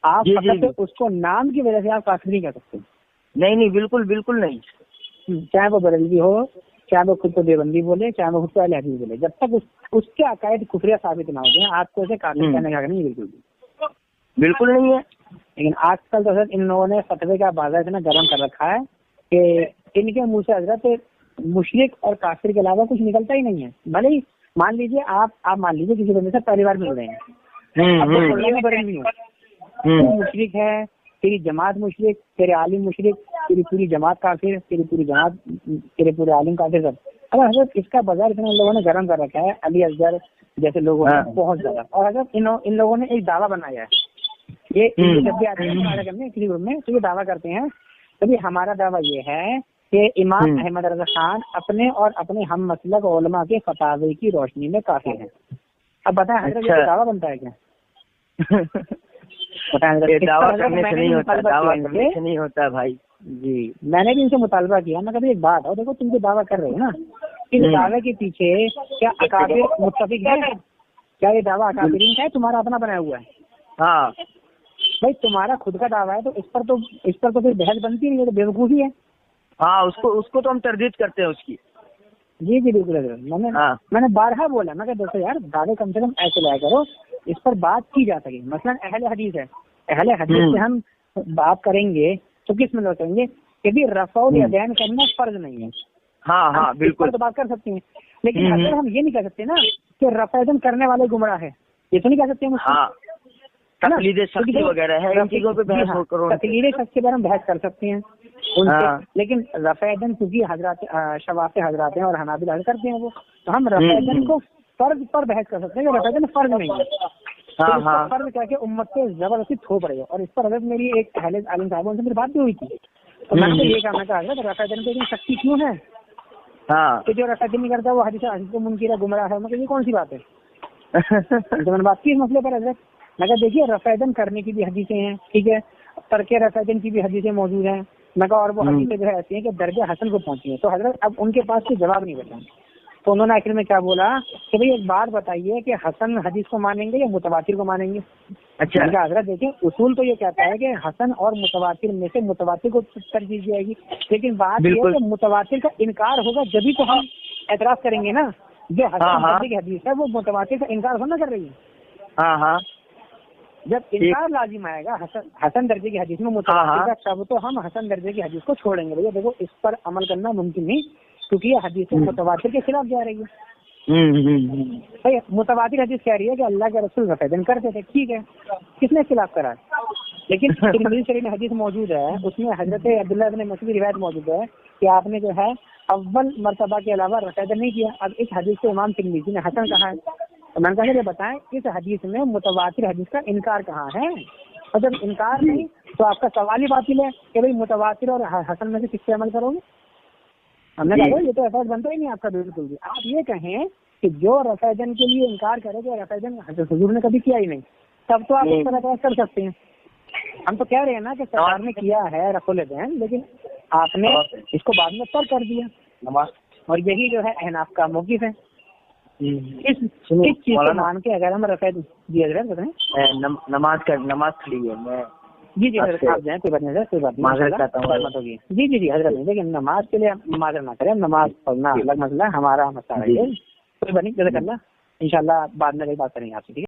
आप फकत उसको नाम की वजह से आप काफिर नहीं कर सकते। नहीं, बिल्कुल बिल्कुल नहीं। चाहे वो बरेलवी हो, चाहे वो खुद को देवबंदी बोले, चाहे वो खुद को अहले हदीस बोले, जब तक उसके अकायद कुफरिया साबित ना हो जाए आपको उसे काफिर कहने का नहीं, बिल्कुल नहीं है। लेकिन आजकल तो हजरत इन लोगों ने फतवे का बाजार इतना गर्म कर रखा है कि इनके मुंह से हजरत मुशरिक और काफिर के अलावा कुछ निकलता ही नहीं है। भले ही मान लीजिए आप मान लीजिए किसी बंदे से पहली बार मिल रहे हैं, मुशरिक है, तेरी जमात मुशरिक, तेरे आलिम मुशरिक, तेरी पूरी जमात काफिर, तेरी पूरी जमात, तेरे पूरे आलिम काफिर सब। अगर हजरत इसका बाजार इतना इन लोगों ने गर्म कर रखा है, अली असगर जैसे लोगों ने बहुत ज्यादा। और हजरत इन लोगों ने एक दावा बनाया है, ये जब भी आते हैं करने किसी ग्रुप में तो ये दावा करते हैं, तभी हमारा दावा ये है कि इमाम अहमद रजा खान अपने और अपने हम मसलक उलमा के फतावे की रोशनी में काफिर हैं। अब बताएं हजरत ये दावा बनता है क्या? दावा करने से नहीं होता, दावा करने से नहीं होता भाई। जी, मैंने भी इनसे मुतालबा किया, मैं कभी एक बात हो, देखो तुम जो दावा कर रहे हो ना, इस दावे के पीछे क्या अकाबिर मुत्तफिक है? क्या ये दावा अकाबिरीन का है, तुम्हारा अपना बनाया हुआ है? हाँ भाई तुम्हारा खुद का दावा है तो इस पर तो फिर बहस बनती नहीं है, तो बेवकूफी है। हाँ, उसको तो हम तरदीद करते हैं उसकी। जी जी बिल्कुल। मैंने बारहा बोला, मैं देखो यार, दावे कम से कम ऐसे लाया करो इस पर बात की जा सके। मसलन अहले हदीस है, अहले हदीस से हम बात करेंगे तो किस में करेंगे कि भी रफ़अ यदैन करना फर्ज नहीं है। हाँ बिल्कुल, तो बात कर सकते हैं, लेकिन अगर हम ये नहीं कह सकते ना कि रफ़अ यदैन करने वाले गुमराह है, ये तो नहीं कह सकते हम। तकलीद शख्सी वगैरह है, इन चीजों पे बहस करो। तकलीद शख्सी पर हम बहस कर सकते हैं उनसे, लेकिन रफ़अ यदैन क्योंकि हजरात शवाफ़े हजरात हैं और हनाबिल हजरात करते हैं वो, तो हम रफ़अ यदैन को फर्ज पर बहस कर सकते हैं कि रफ़अ यदैन फर्ज नहीं है। फर्ज कह के उम्मत से जबरदस्ती थोप रहे हो। और इस पर हजरत मेरी एक अहले आलिम साहब उनसे मेरी बात भी हुई थी, तो मैंने ये कहा, मैं कहा रफ़अ यदैन पे इतनी सख्ती क्यों है कि जो रफ़अ यदैन नहीं करता वो हदीस मुनकिर गुमराह है? मतलब ये कौन सी बात है? तो मैंने बात की इस मसले पर हजरत। मैं कहा देखिए रफ़अ यदैन करने की भी हदीसें हैं, ठीक है, तर्के रफ़अ यदैन की भी हदीसें मौजूद हैं। मैं कहा और वो हदीसें जो है ऐसी हैं कि दर्जे हसन को पहुंची है। तो हजरत अब उनके पास कोई जवाब नहीं बचा, तो उन्होंने आखिर में क्या बोला कि भाई एक बात बताइए कि हसन हदीस को मानेंगे या मुतवातिर को मानेंगे? अच्छा हजरत देखिए, उसूल तो ये कहता है कि हसन और मुतवातिर में से मुतवातिर को तरजीह दी जाएगी, लेकिन बात यह है कि मुतवातिर का इनकार होगा जब तो हम एतराज करेंगे ना। जो हसन की हदीस है वो मुतवातिर का इनकार होना कर रही है। जब इनकार लाजिम आएगा हसन दर्जे की हदीस में मुतवातिर का, तब तो हम हसन दर्जे की हदीस को छोड़ेंगे। भैया देखो, इस पर अमल करना मुमकिन नहीं, क्योंकि ये हदीस मुतवातिर के खिलाफ जा रही है। भाई मुतवातिर हदीस कह रही है कि अल्लाह के रसूल रफ़अ यदैन करते थे, ठीक है, किसने खिलाफ करा? लेकिन तिरमिज़ी शरीफ में हदीस मौजूद है, उसमें हजरत अब्दुल्लाह इब्न मसूद की रिवायत मौजूद है कि आपने जो है अव्वल मर्तबा के अलावा रफ़अ यदैन नहीं किया। अब इस हदीस को इमाम तिरमिज़ी ने हसन कहा है, तो मैंने कहा बताएं इस हदीस में मुतवातिर हदीस का इनकार कहाँ है? और जब इनकार नहीं तो आपका सवाल ही बातिल है कि भाई मुतवातिर और हसन में से किससे अमल करोगे? हमने कहा ये तो एफर्ट बनता ही नहीं आपका बिल्कुल भी। आप ये कहें कि जो रफ़अ यदैन के लिए इनकार करेगा रफ़अ यदैन हज़रत हुज़ूर ने कभी किया ही नहीं, तब तो आप इस तरह एतराज़ कर सकते हैं। हम तो कह रहे हैं ना कि सरकार ने किया है रफ़अल यदैन, लेकिन आपने इसको बाद में तर्क कर दिया, और यही जो है अहनाफ का मौक़िफ़ है। इस चीज को मान के अगर हम रफ़अ जी हजरत बताएं नमाज खड़ी है मैं जी हजरत आप जाएं, कोई बात नहीं, कोई बात नहीं, जी हजरत नहीं, लेकिन नमाज के लिए माजर ना करें, नमाज पढ़ना अलग मसला है, हमारा मसला है, कोई बात नहीं, जज़ाकल्लाह, इंशाल्लाह बाद में बात करेंगे आपसे।